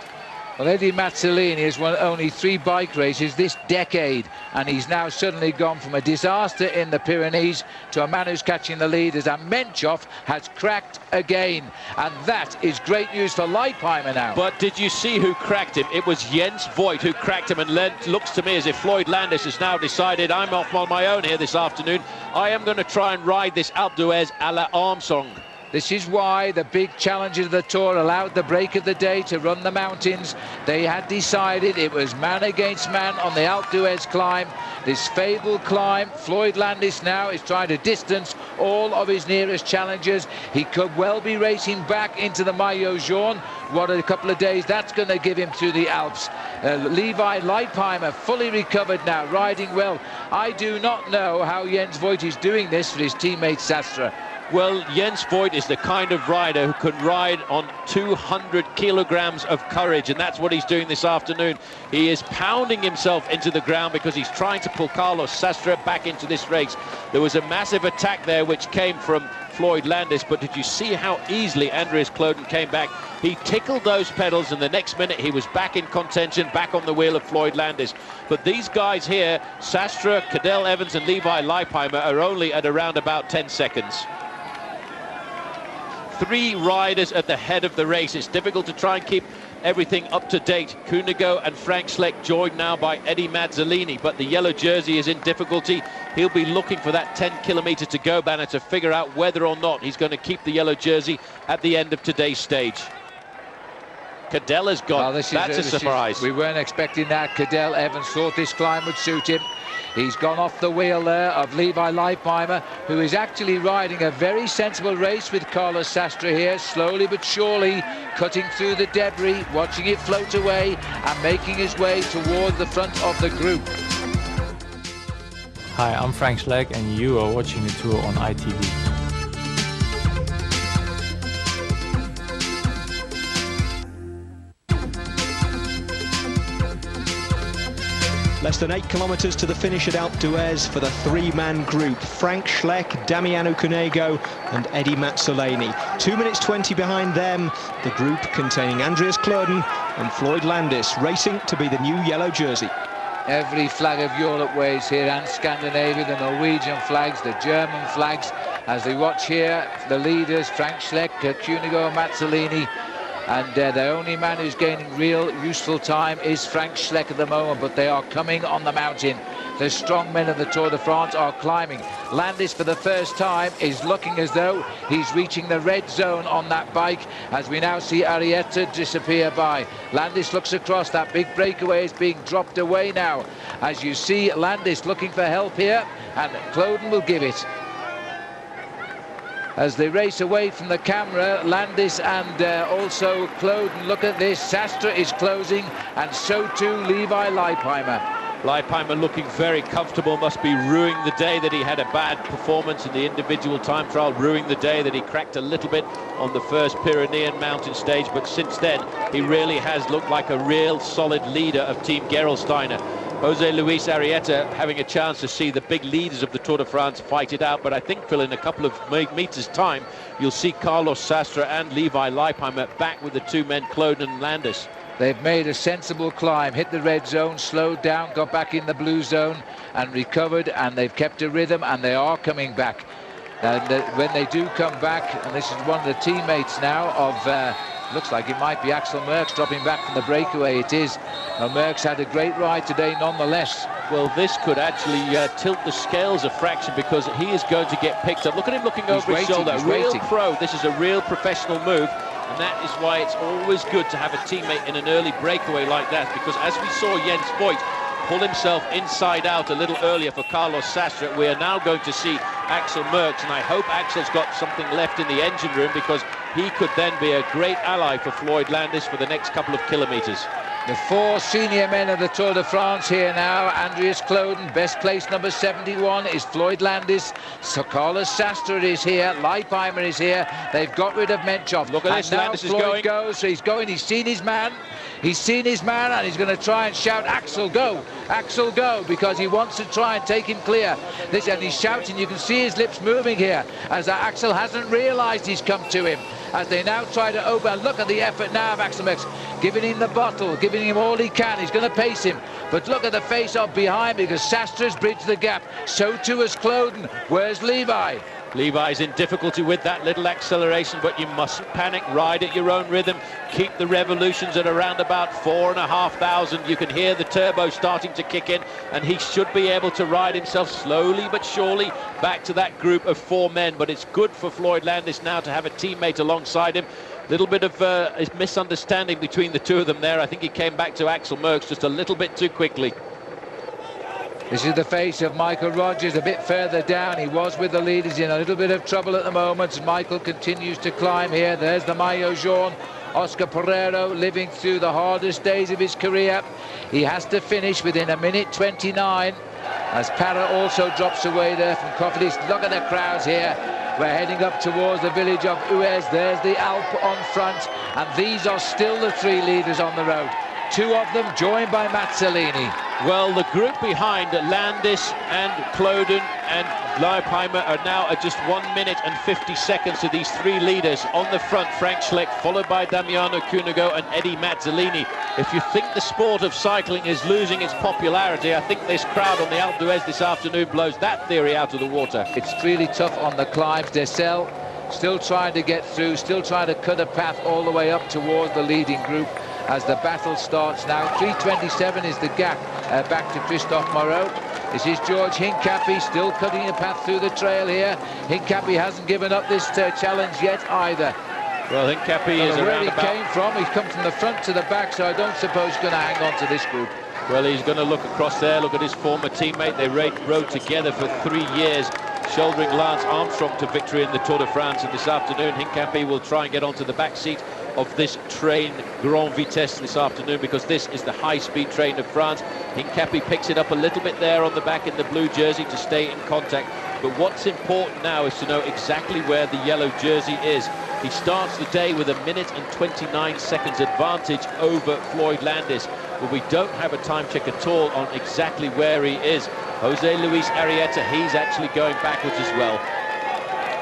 Well, Eddie Mazzolini has won only 3 bike races this decade, and he's now suddenly gone from a disaster in the Pyrenees to a man who's catching the leaders, and Menchoff has cracked again, and that is great news for Leipheimer now. But did you see who cracked him? It was Jens Voigt who cracked him, and looks to me as if Floyd Landis has now decided, I'm off on my own here this afternoon. I am going to try and ride this Alpe d'Huez à la Armstrong. This is why the big challengers of the Tour allowed the break of the day to run the mountains. They had decided it was man against man on the Alpe d'Huez climb. This fabled climb, Floyd Landis now is trying to distance all of his nearest challengers. He could well be racing back into the Maillot Jaune. What a couple of days that's going to give him through the Alps. Levi Leipheimer fully recovered now, riding well. I do not know how Jens Voigt is doing this for his teammate Sastre. Well, Jens Voigt is the kind of rider who can ride on 200 kilograms of courage, and that's what he's doing this afternoon. He is pounding himself into the ground because he's trying to pull Carlos Sastre back into this race. There was a massive attack there which came from Floyd Landis, but did you see how easily Andreas Kloeden came back? He tickled those pedals, and the next minute he was back in contention, back on the wheel of Floyd Landis. But these guys here, Sastre, Cadel Evans and Levi Leipheimer, are only at around about 10 seconds. 3 riders at the head of the race. It's difficult to try and keep everything up to date. Cunego and Frank Schleck joined now by Eddie Mazzolini, but the yellow jersey is in difficulty. He'll be looking for that 10 kilometers to go banner to figure out whether or not he's going to keep the yellow jersey at the end of today's stage. Cadel has gone. That's a surprise. We weren't expecting that. Cadel Evans thought this climb would suit him. He's gone off the wheel there of Levi Leipheimer, who is actually riding a very sensible race with Carlos Sastre here, slowly but surely cutting through the debris, watching it float away and making his way toward the front of the group. Hi, I'm Frank Schleck and you are watching the tour on ITV. Less than 8 kilometres to the finish at Alpe d'Huez for the 3-man group. Frank Schleck, Damiano Cunego and Eddie Mazzolini. 2 minutes 20 behind them, the group containing Andreas Klöden and Floyd Landis, racing to be the new yellow jersey. Every flag of Europe waves here, and Scandinavia, the Norwegian flags, the German flags, as they watch here the leaders, Frank Schleck, Cunego and Mazzolini. And the only man who's gaining real useful time is Frank Schleck at the moment, but they are coming on the mountain. The strong men of the Tour de France are climbing. Landis, for the first time, is looking as though he's reaching the red zone on that bike, as we now see Arrieta disappear by. Landis looks across, that big breakaway is being dropped away now. As you see Landis looking for help here, and Klöden will give it. As they race away from the camera, Landis and also Klöden, look at this, Sastre is closing, and so too Levi Leipheimer. Leipheimer looking very comfortable, must be ruining the day that he had a bad performance in the individual time trial, ruining the day that he cracked a little bit on the first Pyrenean mountain stage, but since then he really has looked like a real solid leader of Team Gerolsteiner. Jose Luis Arrieta having a chance to see the big leaders of the Tour de France fight it out, but I think, Phil, in a couple of meters' time, you'll see Carlos Sastre and Levi Leipheimer back with the 2 men, Klöden and Landis. They've made a sensible climb, hit the red zone, slowed down, got back in the blue zone and recovered, and they've kept a rhythm, and they are coming back. And when they do come back, and this is one of the teammates now of looks like it might be Axel Merckx dropping back from the breakaway. It is. Merckx had a great ride today nonetheless. Well, this could actually tilt the scales a fraction, because he is going to get picked up. Look at him looking over his shoulder. Real pro. This is a real professional move, and that is why it's always good to have a teammate in an early breakaway like that, because as we saw Jens Voigt pull himself inside out a little earlier for Carlos Sastre, we are now going to see Axel Merckx, and I hope Axel's got something left in the engine room, because he could then be a great ally for Floyd Landis for the next couple of kilometres. The 4 senior men of the Tour de France here now. Andreas Klöden, best place number 71 is Floyd Landis. So Carlos Sastre is here. Leipheimer is here. They've got rid of Menchov. Look at this, Landis is going. He's going, he's seen his man. He's seen his man, and he's going to try and shout, Axel, go! Axel, go! Because he wants to try and take him clear. And he's shouting. You can see his lips moving here, as Axel hasn't realised he's come to him. As they now try to open, look at the effort now of Axel Merckx, giving him the bottle, giving him all he can. He's going to pace him, but look at the face-off behind, because Sastre's bridged the gap. So too has Klöden. Where's Levi? Levi's in difficulty with that little acceleration, but you mustn't panic. Ride at your own rhythm. Keep the revolutions at around about 4,500. You can hear the turbo starting to kick in, and he should be able to ride himself slowly but surely back to that group of 4 men. But it's good for Floyd Landis now to have a teammate alongside him. Little bit of a misunderstanding between the 2 of them there. I think he came back to Axel Merckx just a little bit too quickly. This is the face of Michael Rogers a bit further down. He was with the leaders, in a little bit of trouble at the moment. Michael continues to climb here. There's the maillot jaune. Oscar Pereiro living through the hardest days of his career. He has to finish within 1:29, as Parra also drops away there from Cofidis. Look at the crowds here. We're heading up towards the village of Huez. There's the Alpe on front, and these are still the 3 leaders on the road. 2 of them joined by Mazzolini. Well, the group behind Landis and Kloden and Leipheimer are now at just 1 minute and 50 seconds to these three leaders. On the front, Frank Schleck, followed by Damiano Cunego and Eddie Mazzolini. If you think the sport of cycling is losing its popularity, I think this crowd on the Alpe d'Huez this afternoon blows that theory out of the water. It's really tough on the climbs. Dessel still trying to get through, still trying to cut a path all the way up towards the leading group as the battle starts now. 3:27 is the gap back to Christophe Moreau. This is George Hincapie still cutting a path through the trail here. Hincapie hasn't given up this challenge yet either. Well, Hincapie is where around he came from. He's come from the front to the back, so I don't suppose he's going to hang on to this group. Well, he's going to look across there, look at his former teammate. They rode together for 3 years, shouldering Lance Armstrong to victory in the Tour de France. And this afternoon, Hincapie will try and get onto the back seat of this train Grand Vitesse this afternoon, because this is the high-speed train of France. Hincapie picks it up a little bit there on the back in the blue jersey to stay in contact. But what's important now is to know exactly where the yellow jersey is. He starts the day with 1 minute and 29 seconds advantage over Floyd Landis, but we don't have a time check at all on exactly where he is. Jose Luis Arrieta, he's actually going backwards as well.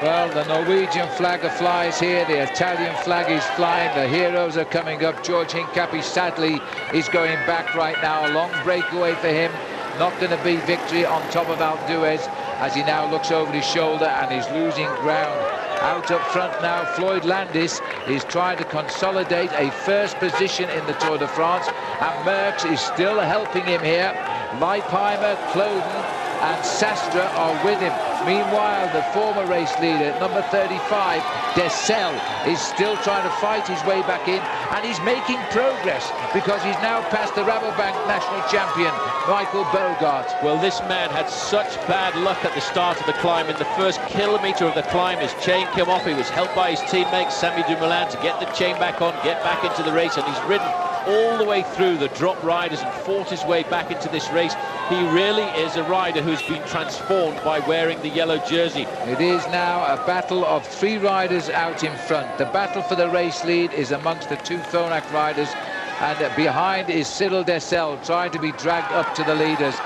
Well, the Norwegian flag flies here, the Italian flag is flying, the heroes are coming up. George Hincapie sadly is going back right now. A long breakaway for him, not going to be victory on top of Alpe d'Huez as he now looks over his shoulder and is losing ground. Out up front now, Floyd Landis is trying to consolidate a first position in the Tour de France, and Merckx is still helping him here. Leipheimer, Kloden and Sastre are with him. Meanwhile, the former race leader, number 35, Dessel, is still trying to fight his way back in, and he's making progress because he's now passed the Rabobank national champion, Michael Bogart. Well, this man had such bad luck at the start of the climb. In the first kilometre of the climb, his chain came off. He was helped by his teammate, Samy Dumoulin, to get the chain back on, get back into the race, and he's ridden all the way through the drop riders and fought his way back into this race. He really is a rider who's been transformed by wearing the yellow jersey. It is now a battle of 3 riders out in front. The battle for the race lead is amongst the 2 Phonak riders, and behind is Cyril Dessel trying to be dragged up to the leaders.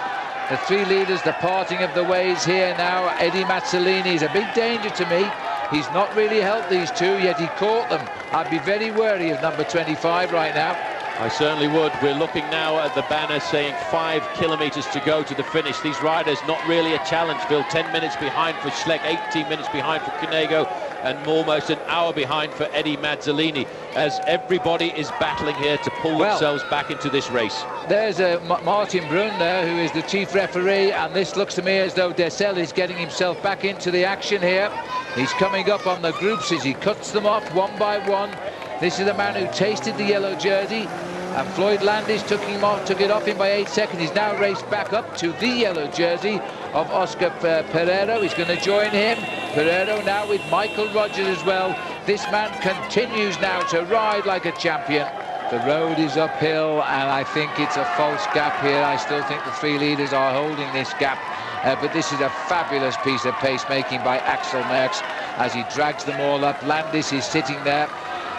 The 3 leaders, the parting of the ways here now. Eddie Mazzolini is a big danger to me. He's not really helped these 2, yet he caught them. I'd be very wary of number 25 right now. I certainly would. We're looking now at the banner saying 5 kilometres to go to the finish. These riders not really a challenge, Bill. 10 minutes behind for Schleck, 18 minutes behind for Cunego, and almost an hour behind for Eddie Mazzolini, as everybody is battling here to pull themselves back into this race. There's Martin Brun there, who is the chief referee, and this looks to me as though Dessel is getting himself back into the action here. He's coming up on the groups as he cuts them off one by one. This is the man who tasted the yellow jersey, and Floyd Landis took it off him by 8 seconds. He's now raced back up to the yellow jersey of Oscar Pereiro. He's going to join him. Pereiro now with Michael Rogers as well. This man continues now to ride like a champion. The road is uphill, and I think it's a false gap here. I still think the 3 leaders are holding this gap. But this is a fabulous piece of pace-making by Axel Merckx as he drags them all up. Landis is sitting there.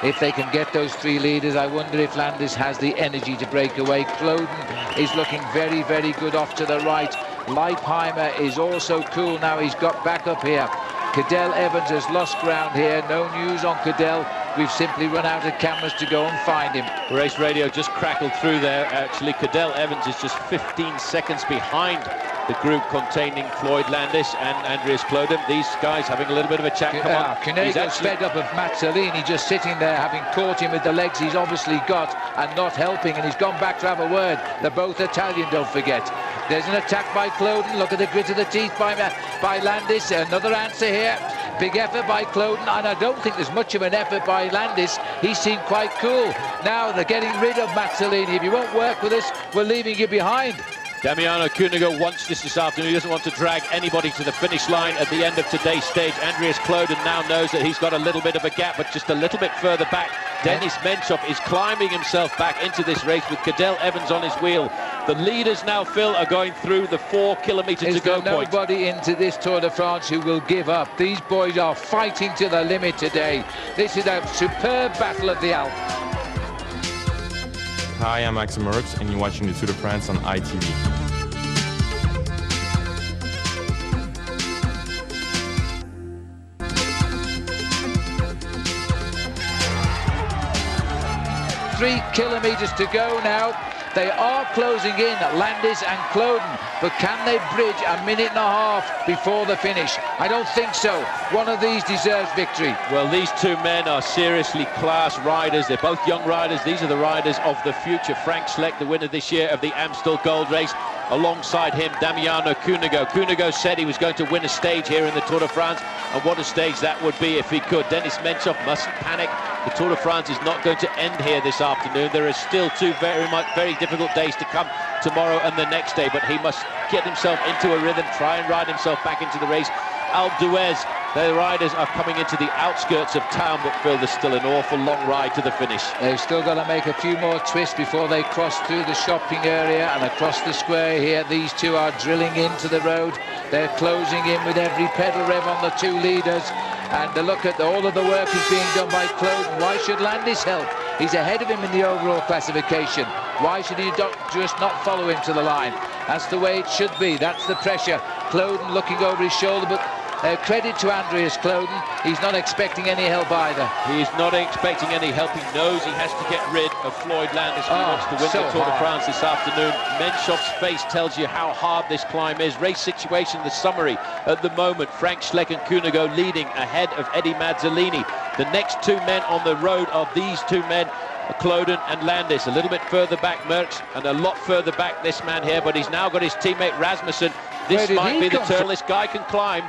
If they can get those 3 leaders, I wonder if Landis has the energy to break away. Kloden is looking very, very good off to the right. Leipheimer is also cool now. He's got back up here. Cadel Evans has lost ground here. No news on Cadel. We've simply run out of cameras to go and find him. Race radio just crackled through there. Actually, Cadel Evans is just 15 seconds behind the group containing Floyd Landis and Andreas Kloden. These guys having a little bit of a chat. Come on. Cunego's fed up of Mazzolini just sitting there, having caught him with the legs he's obviously got and not helping, and he's gone back to have a word. They're both Italian, don't forget. There's an attack by Kloden. Look at the grit of the teeth by Landis. Another answer here. Big effort by Kloden, and I don't think there's much of an effort by Landis. He seemed quite cool. Now they're getting rid of Mazzolini. If you won't work with us, we're leaving you behind. Damiano Cunego wants this afternoon. He doesn't want to drag anybody to the finish line at the end of today's stage. Andreas Kloden now knows that he's got a little bit of a gap, but just a little bit further back. Denis Menchov is climbing himself back into this race with Cadel Evans on his wheel. The leaders now, Phil, are going through the 4 kilometre to go point. Nobody into this Tour de France who will give up. These boys are fighting to the limit today. This is a superb battle of the Alps. Hi, I'm Maxime Merckx, and you're watching the Tour de France on ITV. Three kilometres to go now. They are closing in, Landis and Cloden, but can they bridge a minute and a half before the finish? I don't think so. One of these deserves victory. Well, these two men are seriously class riders. They're both young riders. These are the riders of the future. Frank Schleck, the winner this year of the Amstel Gold Race. Alongside him, Damiano Cunego. Cunego said he was going to win a stage here in the Tour de France, and what a stage that would be if he could. Denis Menchov mustn't panic. The Tour de France is not going to end here this afternoon. There are still two very difficult days to come, tomorrow and the next day, but he must get himself into a rhythm, try and ride himself back into the race. Alpe d'Huez, the riders are coming into the outskirts of town, but Phil, there's still an awful long ride to the finish. They've still got to make a few more twists before they cross through the shopping area and across the square here. These two are drilling into the road. They're closing in with every pedal rev on the two leaders. And look at all of the work is being done by Cloden. Why should Landis help? He's ahead of him in the overall classification. Why should he just not follow him to the line? That's the way it should be. That's the pressure. Cloden looking over his shoulder, but credit to Andreas Cloden. He's not expecting any help either. He is not expecting any help. He knows he has to get rid of Floyd Landis if he wants to win the Tour de France this afternoon. Menchov's face tells you how hard this climb is. Race situation, the summary at the moment. Frank Schleck and Cunego leading ahead of Eddie Mazzolini. The next two men on the road are these two men, Cloden and Landis. A little bit further back Merckx, and a lot further back this man here, but he's now got his teammate Rasmussen. This might be the turn this guy can climb.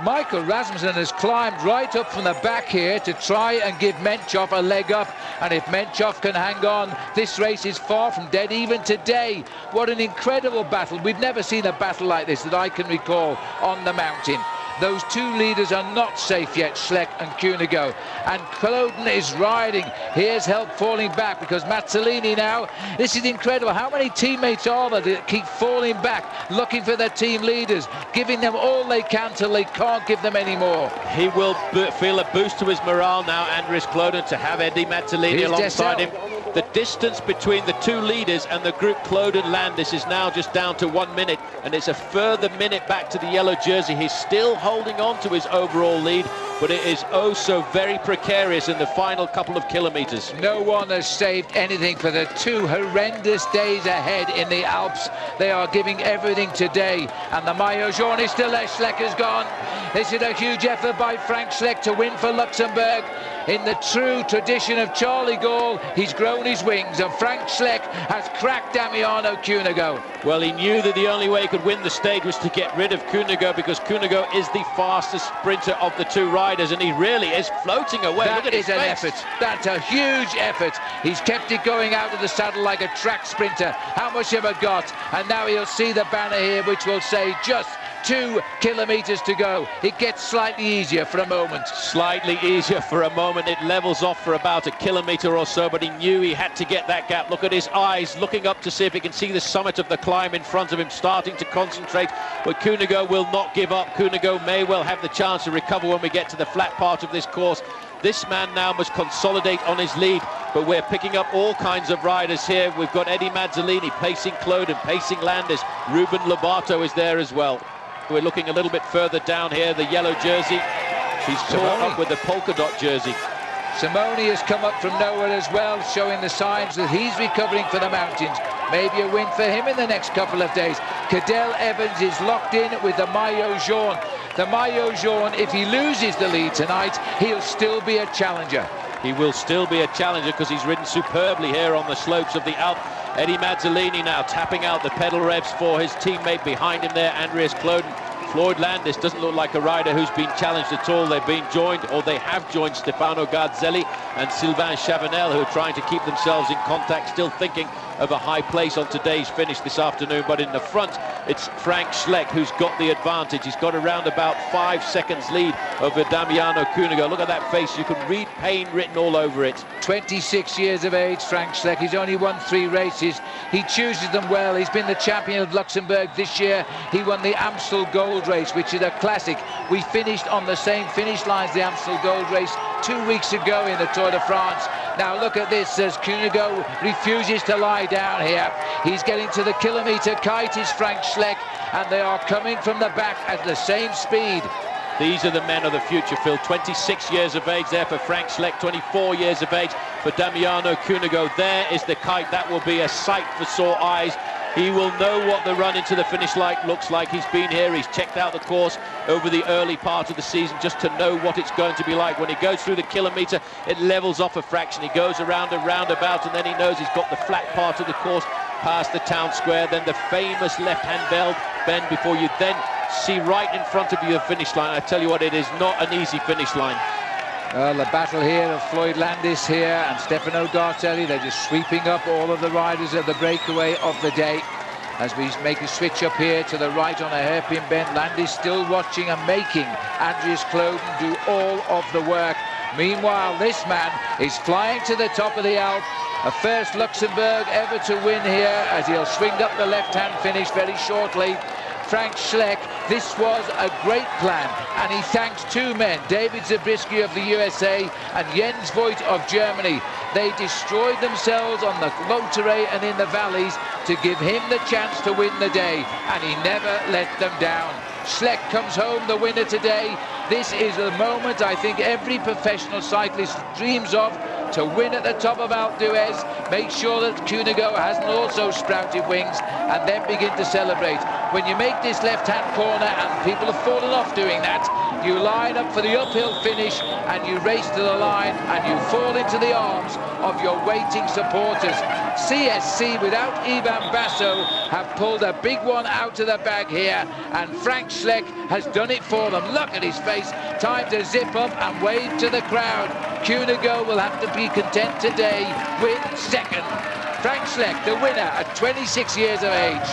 Michael Rasmussen has climbed right up from the back here to try and give Menchov a leg up, and if Menchov can hang on, this race is far from dead even today. What an incredible battle. We've never seen a battle like this that I can recall on the mountain. Those two leaders are not safe yet, Schleck and Cunego. And Cloden is riding. Here's help falling back because Mazzolini now, this is incredible. How many teammates are there that keep falling back, looking for their team leaders, giving them all they can till they can't give them any more? He will feel a boost to his morale now, Andries Cloden, to have Eddie Mazzolini alongside him. The distance between the two leaders and the group Cloden-Landis is now just down to 1 minute, and it's a further minute back to the yellow jersey. He's still holding on to his overall lead, but it is oh so very precarious in the final couple of kilometers. No one has saved anything for the two horrendous days ahead in the Alps. They are giving everything today, and the Maillot Jaune is still there. Schleck is gone. This is a huge effort by Frank Schleck to win for Luxembourg. In the true tradition of Charlie Gall, he's grown his wings, and Frank Schleck has cracked Damiano Cunego. Well, he knew that the only way he could win the stage was to get rid of Cunego, because Cunego is the fastest sprinter of the two riders, and he really is floating away. Look at his face. That is an effort. That's a huge effort. He's kept it going out of the saddle like a track sprinter. How much have I got? And now he'll see the banner here, which will say just 2 kilometers to go. It gets slightly easier for a moment. Slightly easier for a moment. It levels off for about a kilometer or so, but he knew he had to get that gap. Look at his eyes, looking up to see if he can see the summit of the climb in front of him, starting to concentrate. But Cunego will not give up. Cunego may well have the chance to recover when we get to the flat part of this course. This man now must consolidate on his lead, but we're picking up all kinds of riders here. We've got Eddie Mazzolini pacing Cloden, pacing Landis. Ruben Lobato is there as well. We're looking a little bit further down here, the yellow jersey. He's caught up with the polka dot jersey. Simoni has come up from nowhere as well, showing the signs that he's recovering for the mountains. Maybe a win for him in the next couple of days. Cadel Evans is locked in with the Maillot Jaune. The Maillot Jaune, if he loses the lead tonight, he'll still be a challenger. He will still be a challenger because he's ridden superbly here on the slopes of the Alp. Eddie Mazzolini now tapping out the pedal revs for his teammate behind him there, Andreas Cloden. Floyd Landis doesn't look like a rider who's been challenged at all. They've been joined, or they have joined, Stefano Garzelli and Sylvain Chavanel, who are trying to keep themselves in contact, still thinking of a high place on today's finish this afternoon. But in the front, it's Frank Schleck who's got the advantage. He's got around about 5 seconds lead over Damiano Cunego. Look at that face. You can read pain written all over it. 26 years of age, Frank Schleck. He's only won 3 races. He chooses them well. He's been the champion of Luxembourg this year. He won the Amstel Gold Race, which is a classic. We finished on the same finish line as the Amstel Gold Race 2 weeks ago in the Tour de France. Now look at this as Cunego refuses to lie down here. He's getting to the kilometre kite is Frank Schleck, and they are coming from the back at the same speed. These are the men of the future, Phil. 26 years of age there for Frank Schleck, 24 years of age for Damiano Cunego. There is the kite. That will be a sight for sore eyes. He will know what the run into the finish line looks like. He's been here, he's checked out the course over the early part of the season just to know what it's going to be like. When he goes through the kilometre, it levels off a fraction. He goes around a roundabout, and then he knows he's got the flat part of the course past the town square, then the famous left-hand bend before you then see right in front of you the finish line. I tell you what, it is not an easy finish line. Well, the battle here of Floyd Landis here and Stefano Gartelli, they're just sweeping up all of the riders of the breakaway of the day. As we make a switch up here to the right on a hairpin bend, Landis still watching and making Andreas Kloden do all of the work. Meanwhile, this man is flying to the top of the Alp, a first Luxembourg ever to win here, as he'll swing up the left-hand finish very shortly. Frank Schleck, this was a great plan, and he thanks two men, David Zabriskie of the USA and Jens Voigt of Germany. They destroyed themselves on the low terrain and in the valleys to give him the chance to win the day, and he never let them down. Schleck comes home the winner today. This is the moment I think every professional cyclist dreams of, to win at the top of Alpe d'Huez, make sure that Cunego hasn't also sprouted wings, and then begin to celebrate. When you make this left-hand corner, and people have fallen off doing that, you line up for the uphill finish, and you race to the line, and you fall into the arms of your waiting supporters. CSC, without Ivan Basso, have pulled a big one out of the bag here, and Frank Schleck has done it for them. Look at his face. Time to zip up and wave to the crowd. Cunego will have to be content today with second. Frank Schleck, the winner at 26 years of age.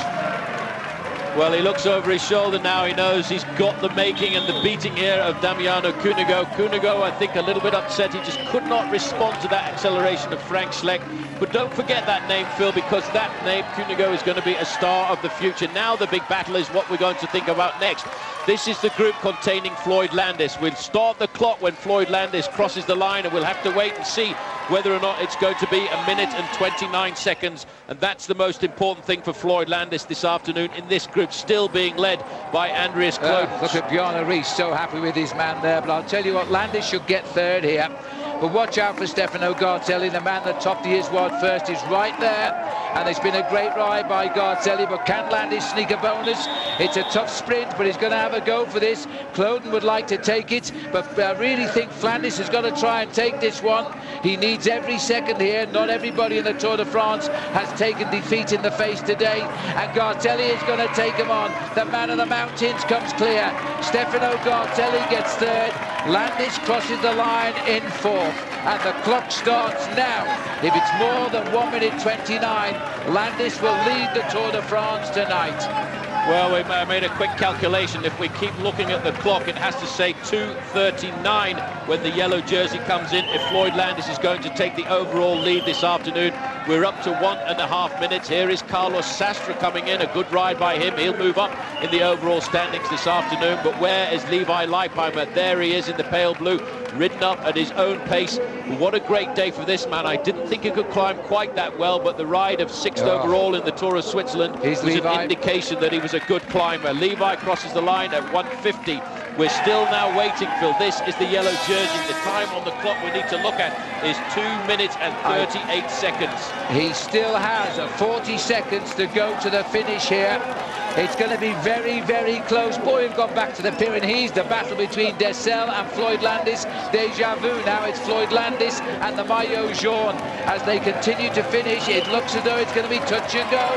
Well, he looks over his shoulder now. He knows he's got the making and the beating here of Damiano Cunego. Cunego, I think, a little bit upset. He just could not respond to that acceleration of Frank Schleck. But don't forget that name, Phil, because that name, Cunego, is going to be a star of the future. Now the big battle is what we're going to think about next. This is the group containing Floyd Landis. We'll start the clock when Floyd Landis crosses the line, and we'll have to wait and see whether or not it's going to be 1 minute and 29 seconds. And that's the most important thing for Floyd Landis this afternoon in this group, still being led by Andreas Kloden. Look at Bjarne Riis, so happy with his man there. But I'll tell you what, Landis should get third here. But watch out for Stefano Gartelli, the man that topped the Iswad first is right there. And it's been a great ride by Gartelli, but can Landis sneak a bonus? It's a tough sprint, but he's going to have a go for this. Kloden would like to take it, but I really think Landis has got to try and take this one. He needs every second here. Not everybody in the Tour de France has taken defeat in the face today, and Gartelli is going to take him on. The man of the mountains comes clear. Stefano Gartelli gets third. Landis crosses the line in fourth, and the clock starts now. If it's more than 1 minute 29, Landis will lead the Tour de France tonight. Well, we made a quick calculation. If we keep looking at the clock, it has to say 2:39 when the yellow jersey comes in. If Floyd Landis is going to take the overall lead this afternoon, we're up to 1.5 minutes. Here is Carlos Sastre coming in. A good ride by him. He'll move up in the overall standings this afternoon. But where is Levi Leipheimer? There he is in the pale blue, ridden up at his own pace. What a great day for this man. I didn't think he could climb quite that well, but the ride of 6th overall in the Tour of Switzerland was an indication that he was a good climber. Levi crosses the line at 1:50. We're still now waiting, Phil. This is the yellow jersey. The time on the clock we need to look at is 2 minutes and 38 seconds. He still has 40 seconds to go to the finish here. It's going to be very, very close. Boy, we've gone back to the Pyrenees. The battle between Dessel and Floyd Landis. Deja vu. Now it's Floyd Landis and the Maillot Jaune. As they continue to finish, it looks as though it's going to be touch and go.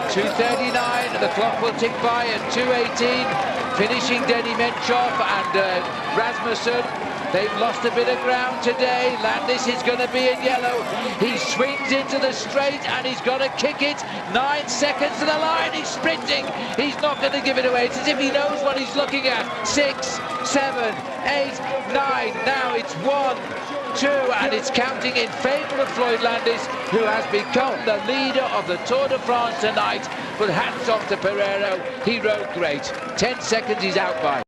2:39, and the clock will tick by at 2:18. Finishing Denny Menchov and Rasmussen. They've lost a bit of ground today. Landis is going to be in yellow. He swings into the straight and he's got to kick it. 9 seconds to the line. He's sprinting. He's not going to give it away. It's as if he knows what he's looking at. 6, 7, 8, 9. Now it's 1, 2, and it's counting in favour of Floyd Landis, who has become the leader of the Tour de France tonight. But hats off to Pereiro. He rode great. 10 seconds he's out by.